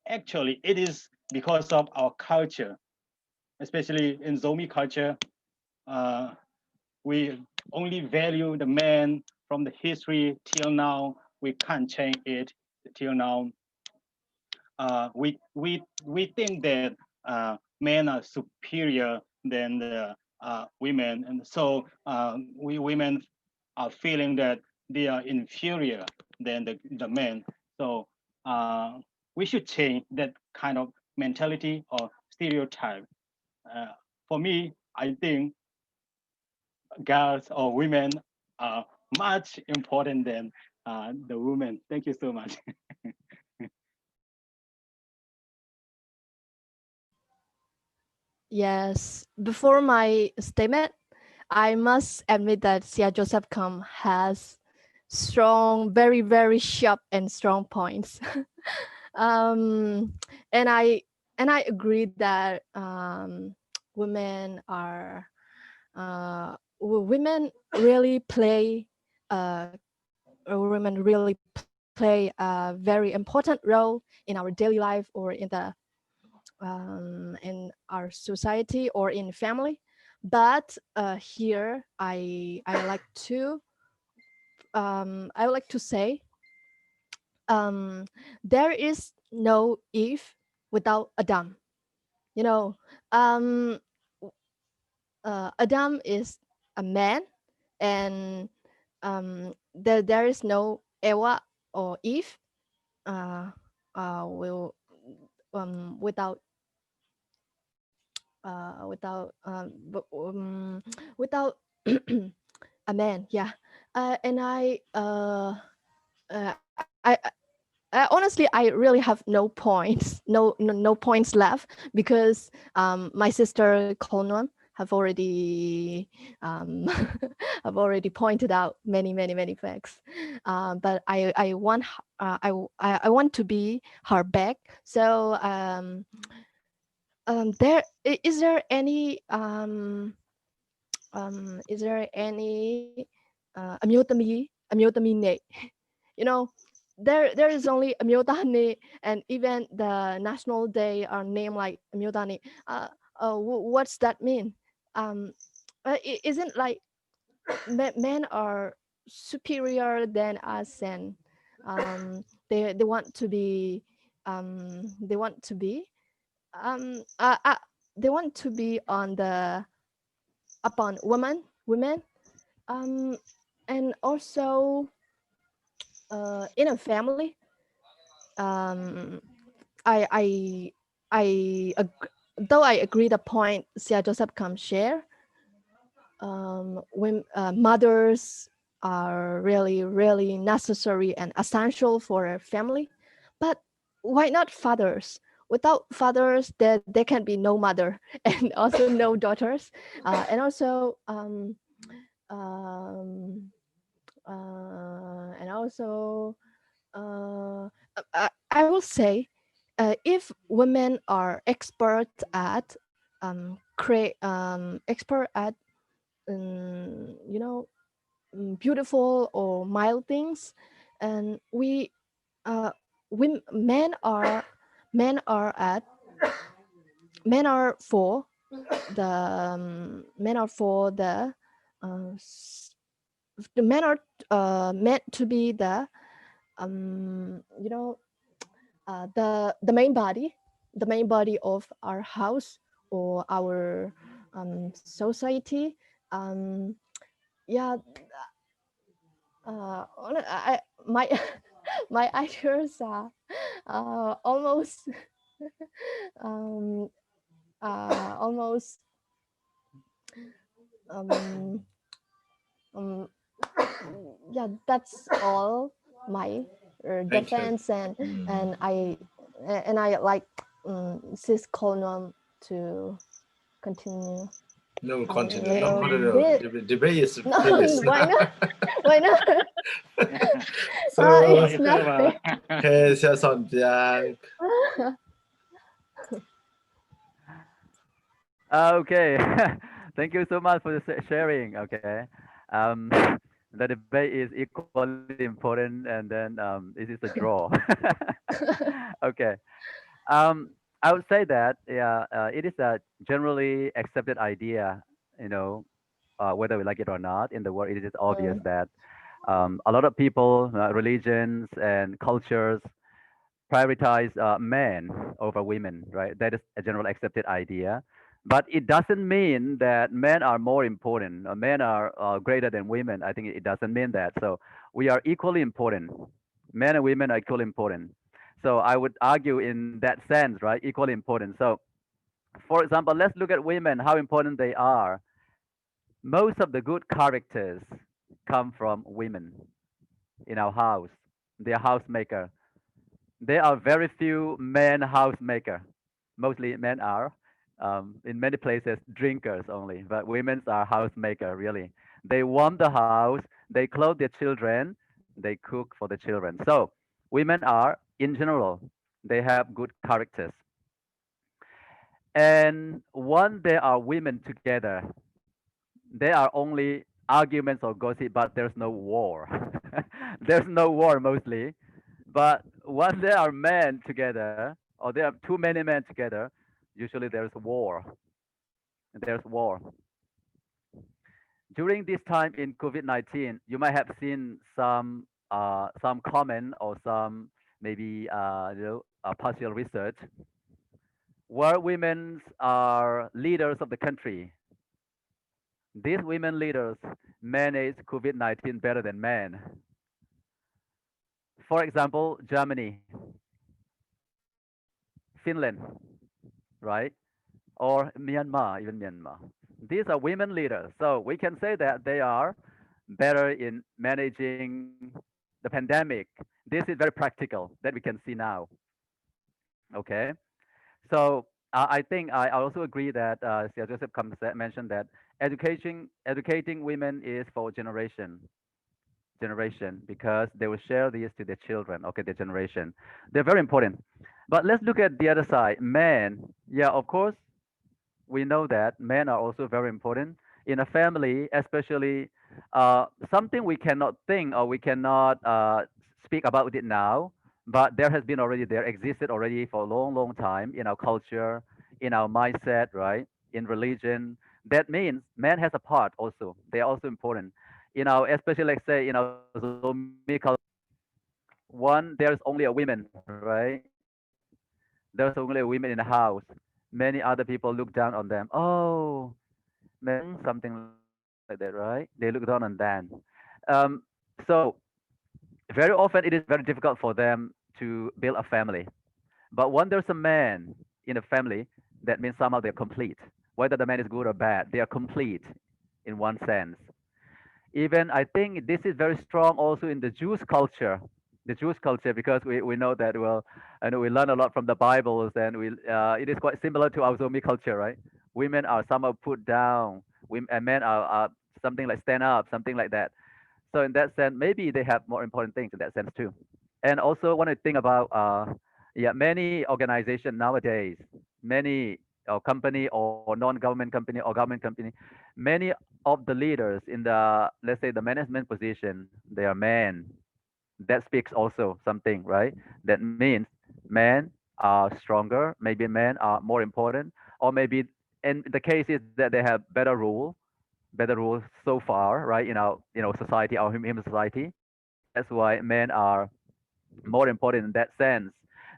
Actually, it is because of our culture, especially in Zomi culture. We only value the man from the history till now. We can't change it till now. We think that men are superior than the women, and so we women are feeling that they are inferior than the men. So we should change that kind of mentality or stereotype. Uh, for me, I think girls or women are much important than the women. Thank you so much. Yes. Before my statement, I must admit that Sia Joseph Kam has strong, very, very sharp and strong points. um, and I agree that women are women really play women really play a very important role in our daily life or in our society or in family. But here I would like to say there is no Eve without Adam. You know, um, Adam is a man, and there is no Eva or Eve will without without a man. Yeah, and I honestly I really have no points, no points left because my sister Khangno have already have already pointed out many facts, but I want I want to be her back. So is there any Amyotami ne? You know, there is only Amyotani, and even the national day are named like Amyotani. What's that mean? Isn't like men are superior than us, and they want to be they want to be um uh, uh, they want to be on the upon women and also in a family um I I though I agree the point Sia Joseph come share, when mothers are really necessary and essential for a family, but why not fathers? Without fathers there can be no mother and also no daughters, and also um, and also I will say if women are expert at you know beautiful or mild things, and men are men are at men are for the men are for uh, s- the men are meant to be the you know the main body of our house or our society. um yeah my my ideas are almost um almost um, um yeah, that's all my Thank you. defense, and I like sis Colonel to continue No, a continue. No, little continue. bit. The debate is No, finished. why not? Why not? So, It's not fair. okay, Sia Son Jiang. Okay. Thank you so much for the sharing. Okay. Um, the debate is equally important, and then this is a draw. Okay. Um, I would say that yeah, it is a generally accepted idea. You know, whether we like it or not, in the world, it is obvious Mm, that a lot of people, religions, and cultures prioritize men over women, right? That is a general accepted idea. But it doesn't mean that men are more important, or men are greater than women. I think it doesn't mean that. So we are equally important. Men and women are equally important. So I would argue in that sense, right? Equally important. So, for example, let's look at women, how important they are. most of the good characters come from women in our house. They are housemaker. There are very few men housemaker. Mostly men are. In many places, drinkers only. But women are housemaker, really. They warm the house. They clothe their children. They cook for the children. So women are, in general, they have good characters. And when there are women together, there are only arguments or gossip, but there's no war. There's no war mostly. But when there are men together, or there are too many men together, usually there's war. There's war. During this time in COVID-19, you might have seen some comment or some maybe partial research where women are leaders of the country. These women leaders manage COVID-19 better than men. For example, Germany, Finland, right? Or Myanmar, even Myanmar. These are women leaders. So we can say that they are better in managing the pandemic. This is very practical that we can see now. Okay. So I think I also agree that Sir Joseph mentioned that educating women is for generation because they will share this to their children, okay, their generation. They're very important. But let's look at the other side. Men, yeah, of course, we know that men are also very important in a family, especially something we cannot think or we cannot speak about it now, but there existed already for a long, long time in our culture, in our mindset, right? In religion. That means man has a part also. They are also important. Especially like say in our Zomi culture, one, there's only a woman, right? There's only a woman in the house. Many other people look down on them. Oh, something like that, right? They look down on them. So very often it is very difficult for them to build a family. But when there's a man in a family, that means somehow they're complete. Whether the man is good or bad, they are complete in one sense. Even I think this is very strong also in the Jewish culture. The Jewish culture, because we know that, well, I know we learn a lot from the Bibles, and it is quite similar to our Zomi culture, right? Women are somehow put down, and men are something like stand up, something like that. So in that sense, maybe they have more important things in that sense too. And also when I think about many organizations nowadays, many company or non-government company or government company, many of the leaders in the, let's say, the management position, they are men. That speaks also something, right? That means men are stronger, maybe men are more important, or maybe in the case is that they have better rules so far, right? In our society, our human society. That's why men are more important in that sense.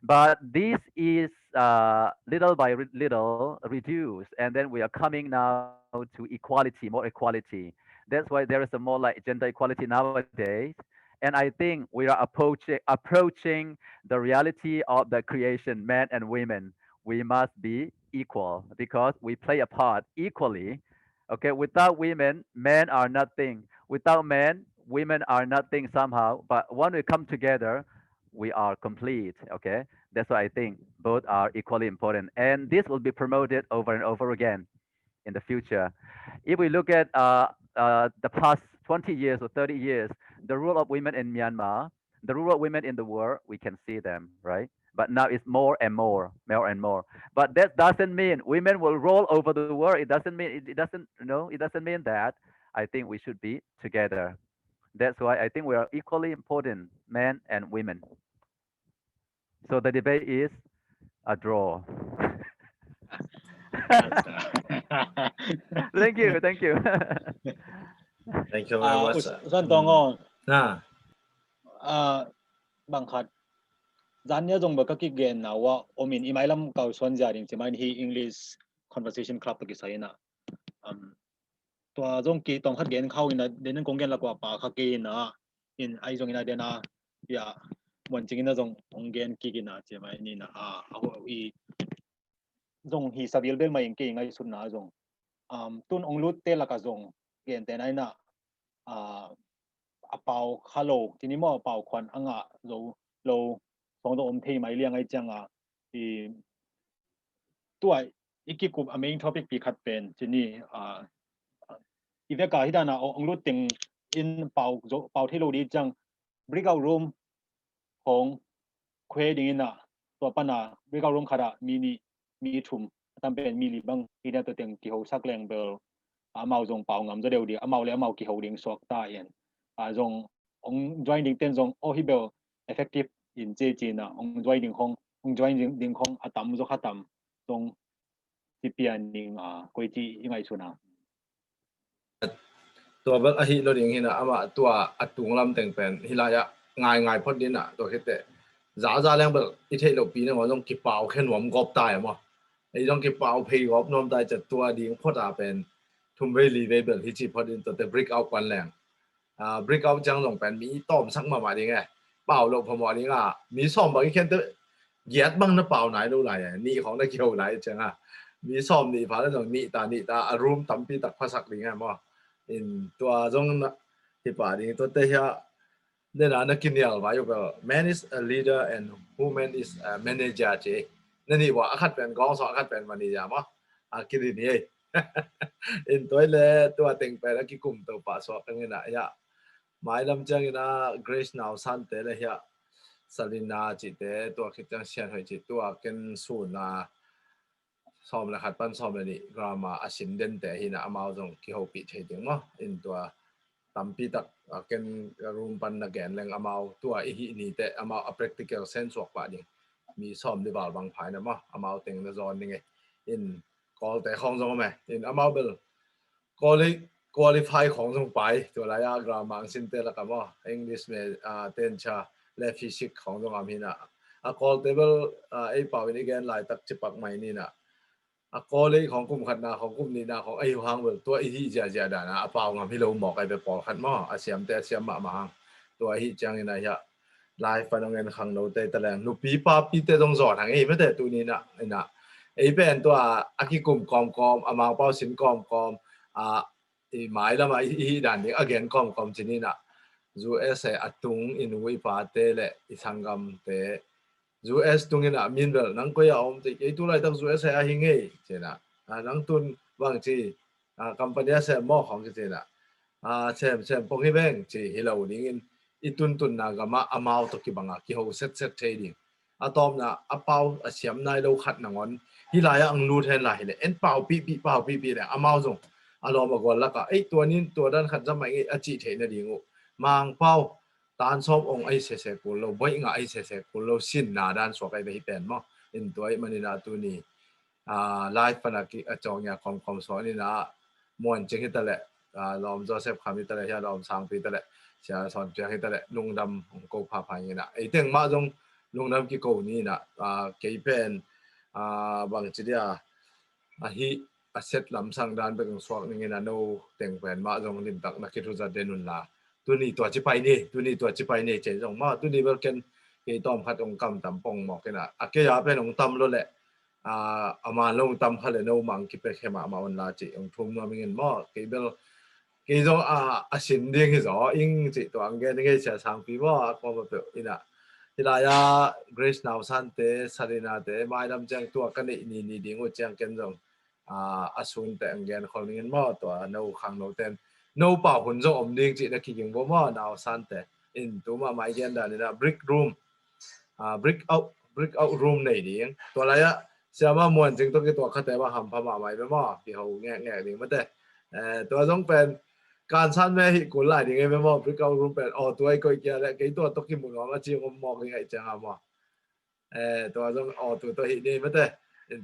But this is little by little reduced, and then we are coming now to equality, more equality. That's why there is a more like gender equality nowadays. And I think we are approaching the reality of the creation, men and women. We must be equal because we play a part equally. Okay, without women, men are nothing. Without men, women are nothing somehow. But when we come together, we are complete. Okay, that's why I think both are equally important, and this will be promoted over and over again in the future. If we look at the past 20 years or 30 years, the role of women in Myanmar, the role of women in the world, we can see them, right? But now it's more and more, more and more. But that doesn't mean women will roll over the world. It doesn't mean it doesn't it doesn't mean that. I think we should be together. That's why I think we are equally important, men and women. So the debate is a draw. Thank you, thank you. Thank you very much. Usan tongo. Nah. Bangkhat. Zanya dong ba kakiggen na wa omin mailam kalsuan ziading simain hi English conversation club ki sai na. Tua dong ki tong khat gen khau ina den kong gen la kwa pa khaki na in ai dong ina dena ya mon ching ina dong ong gen ki na simain ni na i dong hi sabil bel mai ki ngai sun na dong tun ong lut te la ka dong เกณฑ์แต่ไหนน่ะเป่าคาโลทีนี้มอเป่าควันอ่ะเราสองตัวอมเทไม่เลี้ยงไอ้จังตัวอีกกลุ่มอเมริกันท็อปิกปีขัดเป็นทีนี้อีเวกาที่ด้านองรุดติงอินเป่าที่เราดีจังบริกเอารูมของเควดิงินะตัวปัญหาบริกเอารูมขนาดมีทุ่มตั้งเป็นมีลีบังที่นั่นตัวเต็งที่เขาสักแรงเบลเมาจงเป่างำจะเดียวดีเมาแล้วเมากี่เขาเลี้ยงสวกตาเองจงองจอยดิ่งเต้นจงโอฮิเบลเอฟเฟกติฟอินเจจีนะองจอยดิ่งองจอยดิ่งของอัตมจงขัดตมจงที่เปลี่ยนดิ่งกุยจียังไงสุนะตัวบักอหิโลดิงหินะอามาตัวอัตุงลำแต่งเป็นฮิลายะง่ายพอดีน่ะตัวคิดแต่จ้าแรงแบบอีเทโลปีเนี่ยว่าต้องเก็บเป่าแค่หนวมกอบตายมั้งไอ้ต้องเก็บเป่าเพย์กอบนวมตายจะตัวดิ่งพอดาเป็นทุ่มเวลีเวเบิลฮิจิพอดีตัวแต่บริกเอาควันแรงบริกเอาจังลงเป็นมีต้มสักมาดิไงเป่าลงพอมอดิง่ะมีซ่อมบางแค่ตัวเหยียดบ้างนะเป่าไหนรู้ไรนี่ของได้เกี่ยวไหนจังอ่ะมีซ่อมนี่พาแล้วต้องนี่ตาอารมณ์ตั้มปีตักภาษาดิไงมั้งin ตัวจงที่ป่าดิตัวเทียเนี่ยนะนักกินยาว่าอยู่แบบ man is a leader and woman is a manager เจนี่ว่าอาคัดเป็นกองสองอาคัดเป็นมันนี่จ้ะมั้งคิดดีนี่ in ตัวเลยตัวเต็งไปแล้วกี่กลุ่มตัวป่าสวกันนี่นะยะหมายลำจังนะ Grace นาวสันเตเลยยะสลินาจิตเตตัวคิดจังเชียนหอยจิตตัวกันสูนะซ้อมแล้วขัดปั้นซ้อมเลยนี่กรามาอาศินเด่นแต่หินะอามาจงกี่เขาปิดเฉยๆมั้งอินตัวตั้มปีตักกันรูมปันนักแกนแรงอามาตัวอีหินี่แต่อามา practical sense วกป่ะนี่มีซ้อมดีบาลบางภายนะมั้งอามาเต็งนะจอนนี่ไงอินก็แต่ของจงไหมอินอามาเบลก็เลย qualify ของจงไปตัวระยะกรามาสินเตละกันมั้ง English เนี่ยเต้นชาและฟิสิกของจงอามินะcall table ไอ้เป่านี่แกนหลายตักจิปักใหม่นี่นะก็เลยของกลุ่มขัดนาของกลุ่มนี้นะของไอ้หางเบลตัวไอ้ที่เจียดานะเป่างามที่เราหมอกไอ้ไปปอขัดมั้งเสียมแต่เสียมมาหางตัวไอ้จังนี่นะฮะไลฟ์ฟันเงินขังโนเตตะแรงลูกปีป้าปีเตตรงสอดทางไอ้ไม่แต่ตัวนี้นะไอ้นะไอ้เป็นตัวอากิกลุ่มกอมอามาเป้าสินกอมไอ้หมายแล้วมาไอ้ด่านนี้อเกนกอมชนิดนะUSA อัตุงอินวิปาเตเลอิสังกัมเตUS ตรงนี้นะมินเบลนังก็ยาวแต่ไอ้ตัวไรตั้ง US อาหิงเอ้เจนะนังตุนบางทีคัมปานีเซมมอของเจนะเซมพงฮิเบงจีฮิลาวดิ้งอิตุนนากามาอามาวตกิบังอ่ะที่เขาเซตเทดิ้งตอมนะเป่าเสียมนายเราขัดนังอนฮิลายอังรูเทนลายเลยเอ็นเป่าปีเนี่ยอามาวจงลองมาก่อนแล้วก็ไอ้ตัวนี้ตัวด้านขัดจะไม่ไอ้จีเทนดิ้งมังเป่าตานชอบองไอ้เสกุลเราไม่ง่ายเสกุลเราสิ้นนาด้านสวกไอ้ไปเป็นมั้งอินตัวมันนี่นะตัวนี้ไลฟ์ฟันกิจองยาคอมสอนนี่นะมวนจริงที่ตะเละลอมโจเซฟคามิตะเละที่ลอมสังปีตะเละเสียสอนเจ้าที่ตะเละลุงดำของกูพาพายนี่นะไอ้เรื่องมาจงลุงดำกี่กูนี่นะเกี่ยเป็นบางทีฮิเซตลำสังด้านเป็นสวกนี่นะโน้เต็งเป็นมาจงลิมตักนักกิจจะเดนุนละตัวนี้ตัวจิไปนี่เจนจงมาตัวนี้เบลกันไอ้ต้อมขัดองกำตำปองหมอกกันนะเกี่ยเป็นองตำแล้วแหละอามาลงตำขัดเลยโน้มังกิเปเข้มามาวันลาจิองทุ่มมาไม่เงินหม้อเกี่ยเบลเกี่ยจงสินเดียงที่สออิงจิตัวอังเกนนี่เสียสังปีว่าก็มาเป็นอินะที่ลายาเกรซนาวซันเตซารินาเตไม่ลำจังตัวกันนี่ดิ้งว่าจังกันจงสุนแต่อังเกนคนเงินหม้อตัวโน้ขังโน้เต็นโน้ป่าหุ่นจงอมดิ้งจินักขิงบ่มาดาวซันเตอินตัวมาไม่เย็นดานี่นะ brick room brick out room ไหนดิ้งตัวอะไรอะเสียมามวนจึงต้องกี่ตัวขัดแต่ว่าหำพม่าไม่ไม่มาที่เขาแง่ดิ้งไม่ได้ตัวต้องเป็นการซันแม่หิกุลไหลดิ้งไม่มา brick out room เป็นตัวไอ้ก็อีกอย่างแหละกี่ตัวต้องกินหมุนของอาชีพผมมองยังไงจังอ่ะมาตัวต้องตัวหินี่ไม่ได้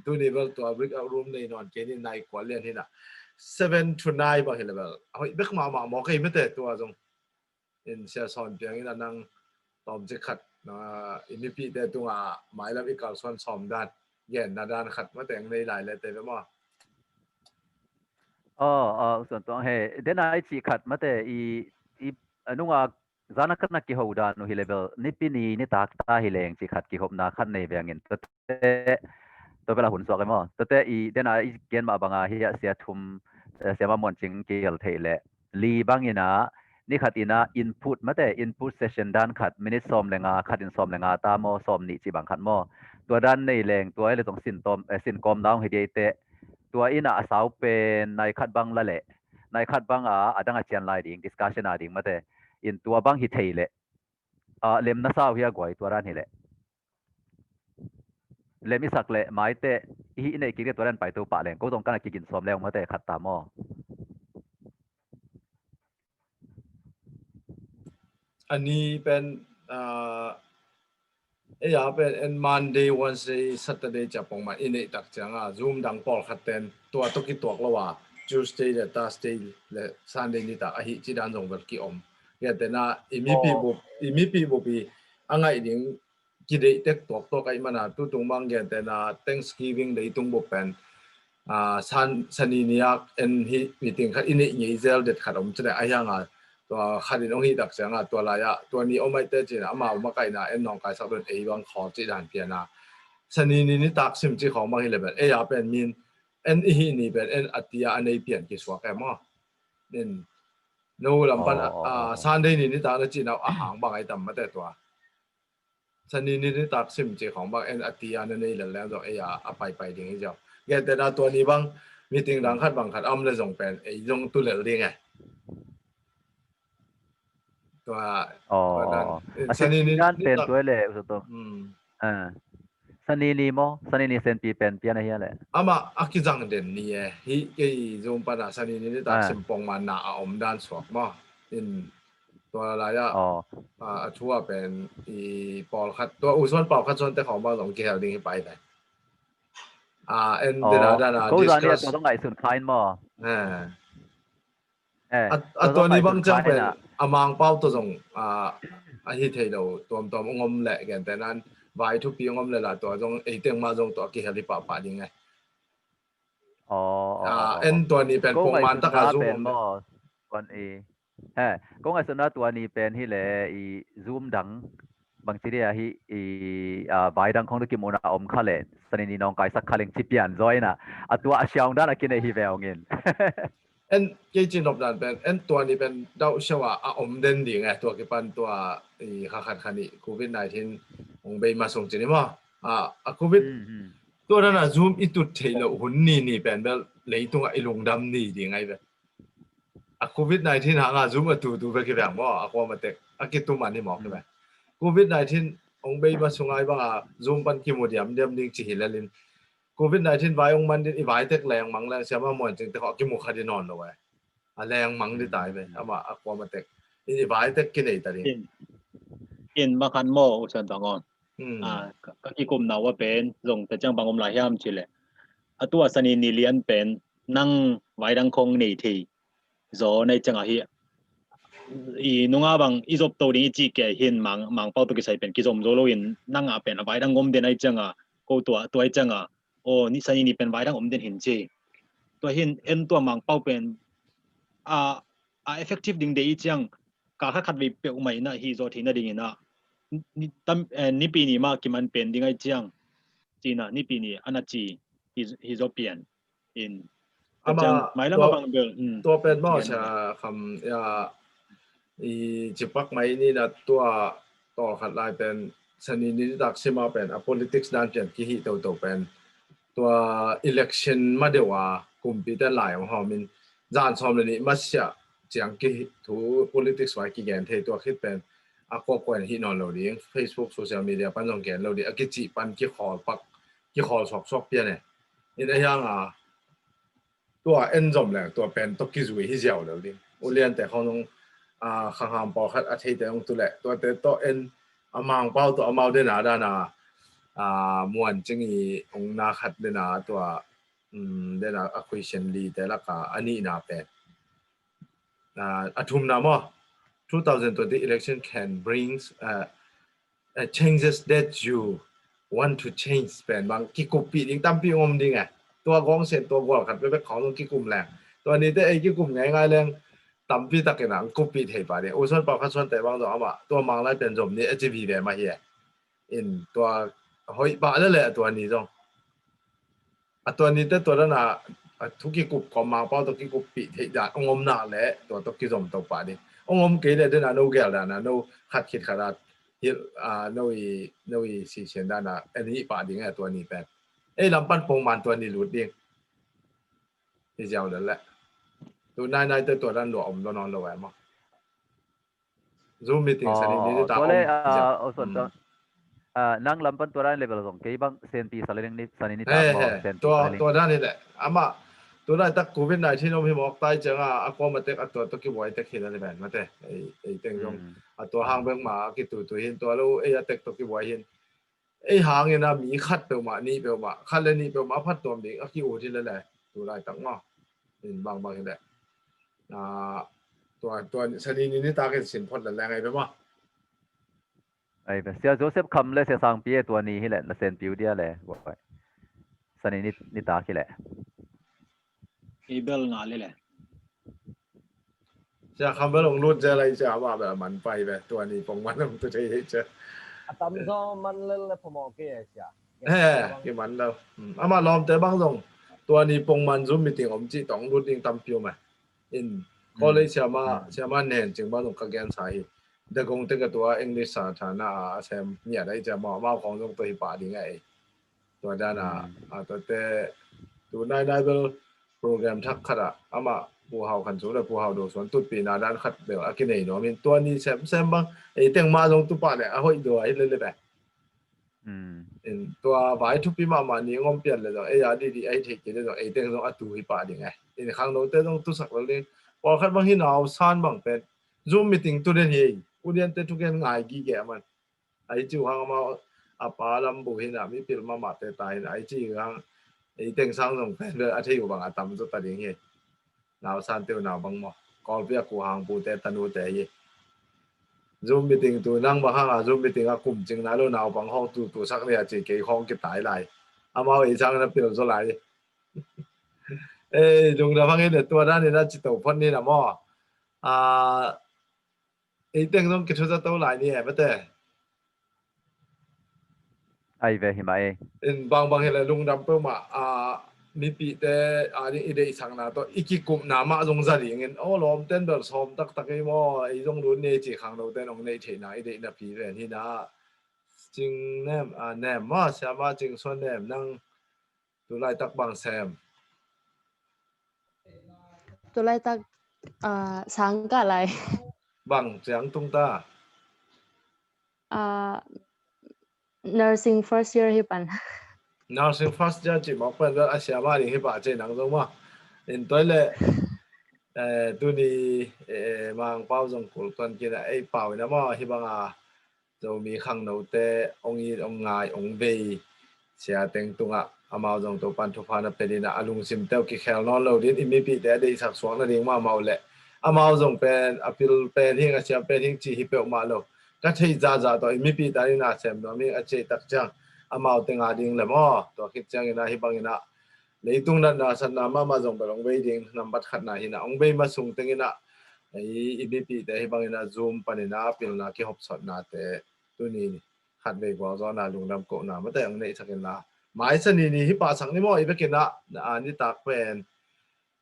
ตัวนี้เป็นตัว brick out room ในนอนเกนี่ในกว่าเรียนที่น่ะ7 to 9บางทีเลเวลเอาอีกเบกมาหมอก็ไม่แต่ตัวจงอินเสียสอนเพียงนี้นั่งตอมจะขัดอินนิพิแต่ตัวหมายแล้วอีกการสอนสอมด้านเย็นด้านขัดมาแต่งในหลายเลยแต่ไม่มาส่วนตัวเฮ้เดี๋ยวไอ้จีขัดมาแต่นุ่งจานักนักกี่หัวด้านนู่นเลเวลนี่ปีนี้นี่ตากตาฮิเลงจีขัดกี่หัวนาขัดในเบียงเงินตัวเวลาหุ่นสวกกันมั้งแต่เดี๋ยวไอ้เกณฑ์มาบางเฮียเสียทุ่มเสียมามวนจริงเกี่ยวเทเล ลีบางนะนี่ขัดอินะ input มาแต่ input session ด้านขัดมินิซอมเลงาขัดอินซอมเลงาตามอซอมนี่จีบังขัดมอตัวด้านในแรงตัวเลยต้องสินตอมสินกอมดาวให้ดีเตะตัวอินะอาสาวเป็นในขัดบังละเละในขัดบังดังอาเจียนไลดิ้ง discussion ดิ้งมาแต่อินตัวบังฮิตเทยเละเล่มน่าสาวเฮียกวยตัวด้านนี่แหละเล่มอีสักเละหมายเตะอีในกิจตัวด้านไปตัวป่าแรงก็ต้องการกินซอมแล้วมาแต่ขัดตามออันนี้เป็นอย่าเป็น Monday Wednesday Saturday จะปองมาอินเนตักจังZoom ดังปอลขัดเต็นตัวตุกิตัวละว่า Tuesday และ Thursday และ Sunday นี่ตาหิจีดันส่งแบบกี่อมเกิดแต่น่ะอีมีปีบุปีอังไงดิ้งกิเลสเต็กตัวกันมันตุตุงบางเกิดแต่น่ะ Thanksgiving เลยตุงบุเป็นสันนิยากเอ็นฮิมีติงขัดอินเนยี่เซลเด็ดขัดอมจะได้อายังตัวขัดอินองฮิตักเสียงตัวลายตัวนี้เอาไม่เตจินะมาไกลนะเอ็นน้องไก่สักเดือนวันขอจีดันเปียนะสันนินี่ตักซิมจีของบางฮิเลเบนอย่าเป็นมินเอ็นอีนี่เป็นเอ็นอัตยาอันนี้เปลี่ยนกี่สวกแกมั้งนี่นู้ลำพันซันเดย์นี่ตักจีน่าอาหารบางไอตัมมาแต่ตัวสันนินี่ตักซิมจีของบางเอ็นอัตยาอันนี้แล้วตัวอย่าไปดิ้งให้เจ้าเกิดแต่ตัวนี้บางมีติงดังขัดบางขัดอ้อมเลยส่งเป็นส่งตัวเหลือเรียงไงตัวนั้นสันนินี่เป็นตัวเละสุดตัวสันนินี่มั้งสันนินี่เซนปีเป็นเปียนะเฮียแหละมาอักจังเด่นนี่ฮิไอ้ส่งปัญหาสันนินี่ตัดสินปองมาหน้าอมด้านสวกมั้งตัวอะไรชัวเป็นปอลขัดตัวอุศวนปอลขัดส่วนแต่ของบางหลงเกี่ยวดิ้งไปเลยเอ็นเดนาดานาก็ตอนนี้ตัวต้องไงสุดท้ายมั้งตัวนี้บางจังเป็นมังเป้าตัวส่งฮิตเทโดตัวงมแหละกันแต่นั้นวายทุกปีงมเลยล่ะตัวตรงเตียงมาตรงตัวกี่ฮลิปป่ายังไงเอ็นตัวนี้เป็นปงมันตะการซูมวันก็ไงส่วนตัวนี้เป็นที่เลยซูมดังบางทีเดียที่วายดังของตุกิโมนาอมขาเลสนินีน้องไก่สักขาเลงชิปยันจอยนะตัวอาเชียงด้านกินไอฮิเวลเงินเอ็นกี่จีนอบนั้นเป็นเอ็นตัวนี้เป็นดาวเชวะอมเด่นดีไงตัวกี่ปันตัวขัดขันนี่โควิด-19องเบย์มาส่งจีนมั้งโควิดตัวนั้นซูมอีตุดเทลหุ่นนี่เป็นแบบเลยตัวไอ้ลงดำนี่ดีไงแบบโควิด-19หางซูมตัวไปกี่แบบว่าความมาเตะกี่ตัวมันนี่หมอกใช่ไหมโควิด-19องเบย์มาส่งไอ้บ้างซูมปันกี่โมเดียมดิ้งจีฮิลลินโควิด-19ไว้องมันอีไว้เตกแรงมังแรงเสียมาหมดจริงแต่เขากี่โมคดีนอนเลยแรงมังได้ตายไปมาความมาเตกอีไว้เตกกินไอ้ตาดิอินมาคันโมอุชันตองอนก็ที่กลุ่มเราว่าเป็นส่งแต่จังบางอมหลายย่ำชิเลยตัวสนินีเลียนเป็นนั่งไว้ดังคงหนีทีโซในจังหวะที่นุ่งบางอีจบตัวนี้จีเกหินมังเป้าตัวกี่ใส่เป็นกิจมโซโลอินนั่งเป็นไว้ดังอมเดนไอจังกูตัวไอจังโอ้นี่สนินีเป็นไว้ดังอมเดนเห็นจีตัวหินเอ็นตัวมังเป้าเป็นeffective ดิ่งเดียจังกาขัดวิเปียอุไมนะฮีโซทีน่าดิ่งนะนี่ปีนี้มากิมันเป็นดิ่งไอจังจีน่ะนี่ปีนี้อันนั้นจีฮีโซเปลี่ยนอินหมายแล้วมาบางเดือนตัวเป็นบ่ใช่คำจิปักไม่นี่นะตัวต่อขัดลายเป็นสนินิตักซิมาเป็นpolitics ด้านเปลี่ยนกี่ฮิตัวเป็นตัว election มาเดียวว่ากลุ่มปีแต่หลายของเขามินจานชมเลยนี่มาเสียจังกี่ทู politics ไว้กี่แกนเทตัวคิดเป็นก็ควรฮินอนเราดี Facebook social media ปันจงแกนเราดีกี่จีปันกี่ขอปักกี่ขอสอกเปลี่ยนเนี่ยนี่ได้ยังตัวเอ็นจมแหละตัวเป็นตกิจุยที่เจ้าเราดิอุเลียนแต่เขาต้องข้างๆปอคัดอาทิตย์แต่องตัวแหละตัวแต่ตัวเอ็นมังเป้าตัวมาเดนาดานามวนจึงองนาคัดเดนาตัวเดนา acquisition ลีแต่ละกาอันนี้นาเป็นทุ่มนามะ2020 election can brings changes that you want to change เป็นบางกี่กลุ่มปียิ่งตั้มปีงมดีไงตัวกองเสร็จตัวบอลขัดไปเขาต้องกี่กลุ่มแรงตัวนี้แต่ไอ้กี่กลุ่มง่ายๆแรงตั้มปีตะกี้นะกลุ่มปีเทปเนี่ยอุศนปอกขัดส่วนแต่บางตัวตัวมังไล่เป็นจมนี่จะมีแบบมาเหี้ยตัวหอยบ้าแล้วแหละตัวนี้จ้องตัวนี้แต่ตัวนั้น ทุกกุบก็มาเป้าทุกกุบปีที่จะองมหน้าแหละตัวทุกจมตัวป่าดิองเกลือเดินนูเกลือนะนูขัดขิดขนาดที่นูสีเชนด้านน่ะอันนี้ป่าดิไงตัวนี้แปดลำปั้นพงมันตัวนี้หลุดดิที่เจ้าเดินแหละตัวนายตัวนั้นหลวมตัวนอนหลวมมั้งZoom meeting sa nini ni taongส่วนนั่งลำปันตัวนั้นเลเวลสองกี่บางเซนปีสลิงนี่สนิทกันตัวนั้นนี่แหละอามาตัวนั้นตักโควิด-19น้องพี่บอกตายจังก็มาเตะตัวตะกี้บ่อยตะกี้นั่นแหละมาเตะเต็งตรงตัวหางเบิ่งมากี่ตัวเห็นตัวแล้วเตะตะกี้บ่อยเห็นหางเนี่ยนะมีขัดเปล่ามานี่เปล่ามาขัดเลยนี่เปล่ามาพัดตัวมีกี่โอ้ที่นั่นแหละตัวได้ตั้งมาเห็นบางเห็นแหละตัวสนิทนี่ตาเกิดสินพอดแรงไงไปมั้งเสียโจเซฟคำเลยเสียสังปีตัวนี้แหละเซนปิวเดียเลยบอกไปสนิทนี่ตาขี้แหละเบลงาเลยแหละจะคำว่าลงรุ่นจะอะไรจะว่าแบบมันไปแบบตัวนี้ปงมันต้องตัวเจะตำซ้อมันเลยพอมองกี่เสียกี่มันเรามาลองแต่บางตรงตัวนี้ปงมันซุ่มมีติ่งผมจีต้องรุ่นติ่งตำพิวมาก็เลยเชื่อมาเห็นจึงบางตรงกางเกงใส่เด็กคงเด็กตัวอังกฤษสาธารณะแซมเนี่ยได้จะมาของตรงตัวป่าดีไงตัวด้านตัวแต่ตัวนายเป็นโปรแกรมทักขะมาผู้เฮาขันสูงเลยผู้เฮาดูส่วนตุดปีนาด้านขัดเดี๋ยวอากินไหนเนาะมีตัวนี้แซมบางเต็งมาตรงตุป่าเนี่ยเอาอีกด้วยเลยแบบตัวไว้ทุกปีมานี่งอมเปลี่ยนเลยตัวยาดีเทคกินเลยตัวเต็งตรงอัตุยป่าดีไงข้างโน้นเต็งตรงตุสักเลยพอขัดบางที่หนาวซ่านบางเป็นZoom meeting ตัวเดียนเฮอุเดียนเตทุกอย่างง่ายกี่แก่มันจิวหางมาปาลำบุหินะมีพิลมาเตตายจิวหางเต็งสังตรงเป็นเลยอาทิตย์อยู่บางตั้มจุดตัดอย่างเงี้ยหนาวซ่านเตียวหนาวบางหม้อกอลเปียกูหางปูเตตันูเตย Zoom meeting ตัวนั่งบางห้างZoom meeting กลุ่มจริงนะแล้วหนาวบางห้องตัวสักเนี่ยจีกี่ห้องกี่ตายเลยมาอีจังนะเปลี่ยนสุดเลยลุงเราฟังเห็นตัวนั้นนี่นะจิตตกพ้นนี่นะหม้อเต็งต้องกิจวัตรตัวไหนนี่ไม่แต่เวหิมาบางเห็นเลยลุงดำเปิ้ลมามีปีแต่นี่อีเดย์สังนาตัวอีกกลุ่มน้ำมาลงซาดิเงินล้อมเต้นแบบซ้อมตักไอ้หม้อตรงรุ่นนี้จีขังเราเต้นตรงนี้เทน่าอีเดย์นับปีเรนที่น่าจริงแนมมาเสียมาจริงส่วนแนมนั่งตัวไล่ตักบางแซมตัวไล่ตักสังกัดอะไรบางเสียงตุ้งตาnursing first year ฮิปัน nursing first year จีบอกเป็นว่าอาเซียมาดิฮิปะเจนังตรงว่าตัวเลยตัวนี้บางเป้าจงกุลตันกินเป้าเนี่ยว่าฮิบังจะมีข้างโน้ตองค์งายองค์เบย์เสียเต็งตุงมาจงตัวปันทุพานะเป็นนะลุงซิมเตลกิเคลนอนเราดินอิมิปีแต่ได้สักสวงนั่นเองมาแหละมาจงเป็นพิลเป็นที่อาเซียเป็นที่จีฮิเปอมาแล้วก็ใช้จ้าตัวอิมิปีแต่น่าเซมตัวมีอาเจตักจังมาเอาเต็งดิ่งเลยมั้งตัวคิดจังนะฮิบังนะในตรงนั้นนะสันนามาจงเป็นองค์เบย์ดิ่งนำบัตรขัดนะฮินะองค์เบย์มาส่งเต็งนะอิมิปีแต่ฮิบังนะซูมปันนะพิลนาคิฮอบสอดนะแต่ตัวนี้ขัดเบย์กว่าจอนะลุงดำโกนะไม่แต่องค์นี้สักนะหมายสนินี่ฮิปะสังนี่มั้งอีเบกินะนี่ตักเป็น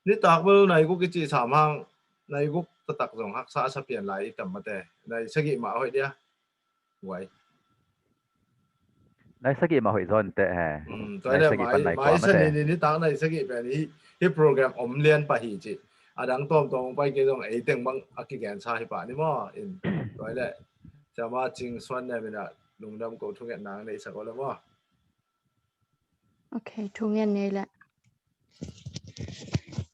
นี่ตักเบอร์ในกุกิจิสามห้างในกุกตักส่งฮักษาสเปียนไหลแต่มาแต่ในสกิมาหอยเดียไว้ในสกิมาหอยซอนแต่ตัวนี้หมายสนินี่ตักในสกิแบบนี้ที่โปรแกรมอมเลียนไปหิจิดังต้มตรงไปกี่ตรงเต็งบังอากิแกนชาฮิปะนี่มั้งตัวนี้จะมาจริงส่วนเนี่ยเป็นลุงดำโกทุกอย่างนางในสกุลมั้งโอเคทุกอย่างนี้แหละ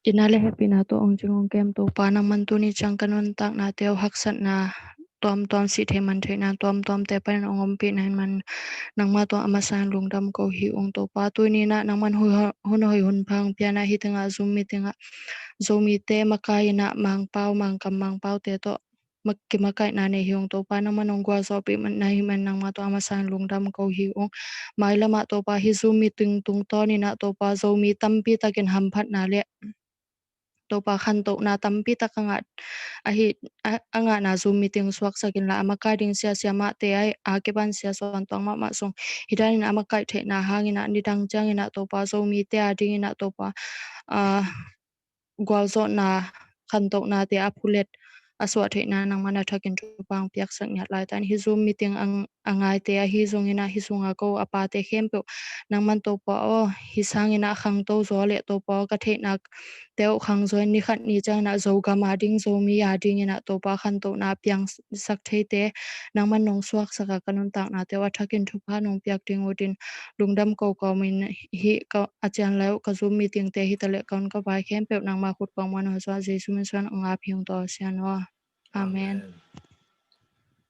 inale happy na to ong jingong kem to panang man tu ni changkanon tak na teo haksat na tom si the man the na tom te pan ongom pi nan man nang ma to amasan lungdam ko hi ong to pa tu ni na nang man hun hoi hun phang pia na hi tanga zomi te makaih na mang pau te to makai na ne hiong to pa naman ong gwa so pi man na hi man nang ma to amasan lungdam ko hi ong mailam to pa hi zomi tung to ni na to pa zomi tampi takin hamphat na le to pa khan to na tampi takanga anga na zoom meeting swak sakin la amakai ding sia ma te ai akeban sia son tong ma song hidan na amakai the na hangina ni dang jang ina to pa zomi te ading ina to pa gwalzo na khantok na te aphulet aswa theina nang mana thakin tupang piak sak nyat lai tan hi zoom meeting angai te hi zongina hi sunga ko apa te khempe nang man to pa o hi sangina khang to zo le to pa ka theina teu khang zo ni khat ni chang na zo ga ma ding zomi ya ding ina to pa khan to na piang sak thei te nang man nong suak saka kanun tak na te wa thakin thupa nong piak ding udin lungdam ko ko min hi ka achan lau ka zoom meeting te hi tale kaun ka bai khempe nang ma khut pang man ho so jesu min san anga phiung to sianwa amen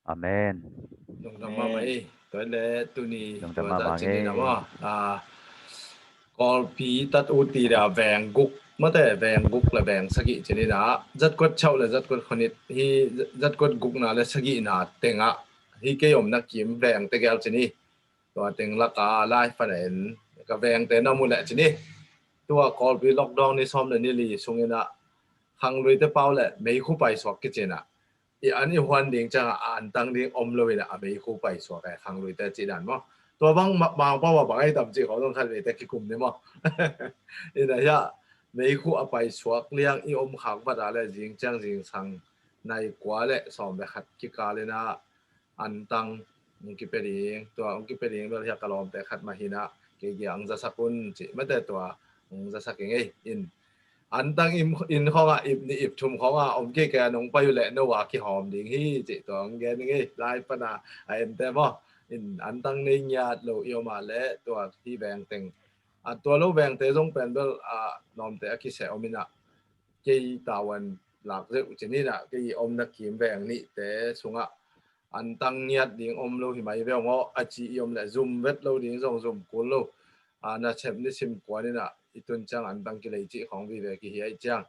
Amen. Nung dama mai toy le tu ni Nung to dama da chini na mange. mo kol pi tat u ti da veng guk ma te veng guk la veng sagi chini na zat kot chau le zat kot khonit hi zat kot guk na le sagi na tenga hi ke yom na kim veng te gal chini to teng la ka lai fa en ka veng te na mu le chini to kol pi lockdown ni som le ni li sungina hang lui te pau le mei khu pai sok ke chena i ani huan ding chang an tang ding om lo ina a mei khu pai sok ka hang lui te chi dan mo to bang ma pa wa bang ai tam chi ko dong khan le te ki kum ni mo ina ya mei khu a pai sok liang i om khak ba da le jing chang jing sang nai kwa le som be khat ki ka le na an tang ki pe ding to ki pe ding lo ya ka lom te khat ma hina ke yang za sakun chi ma te to za saking ei in an tang in khong a ip ni ip thum khong a om ke ka nong pa yu le no wa ki hom ding hi chi to ang ge ni lai pa na a em te mo in an tang nei nya lo yo ma le to hi bang teng a to lo bang te jong pen bel a nom te a ki se omina ke tawan lak ze chi ni na ke om na kim bang ni te sunga an tang nyat ding om lo hi mai ve ngo a chi yom le zoom vet lo ding jong zoom kul lo na chep ni sim kwa ni na itun chang an tang ki lei chi khong vi ve ki hi ai chang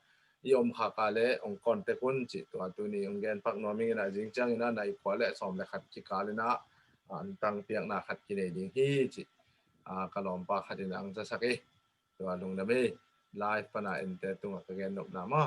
i om kha ka le ong kon te kun chi to tu ni ong gen pak no mi na jing chang ina nai kwa le som le khat ki ka le na an tang piak na khat ki nei ding hi chi ka lom pa khat in ang cha sak e to lung na me live pa na en te tu ka gen nop na ma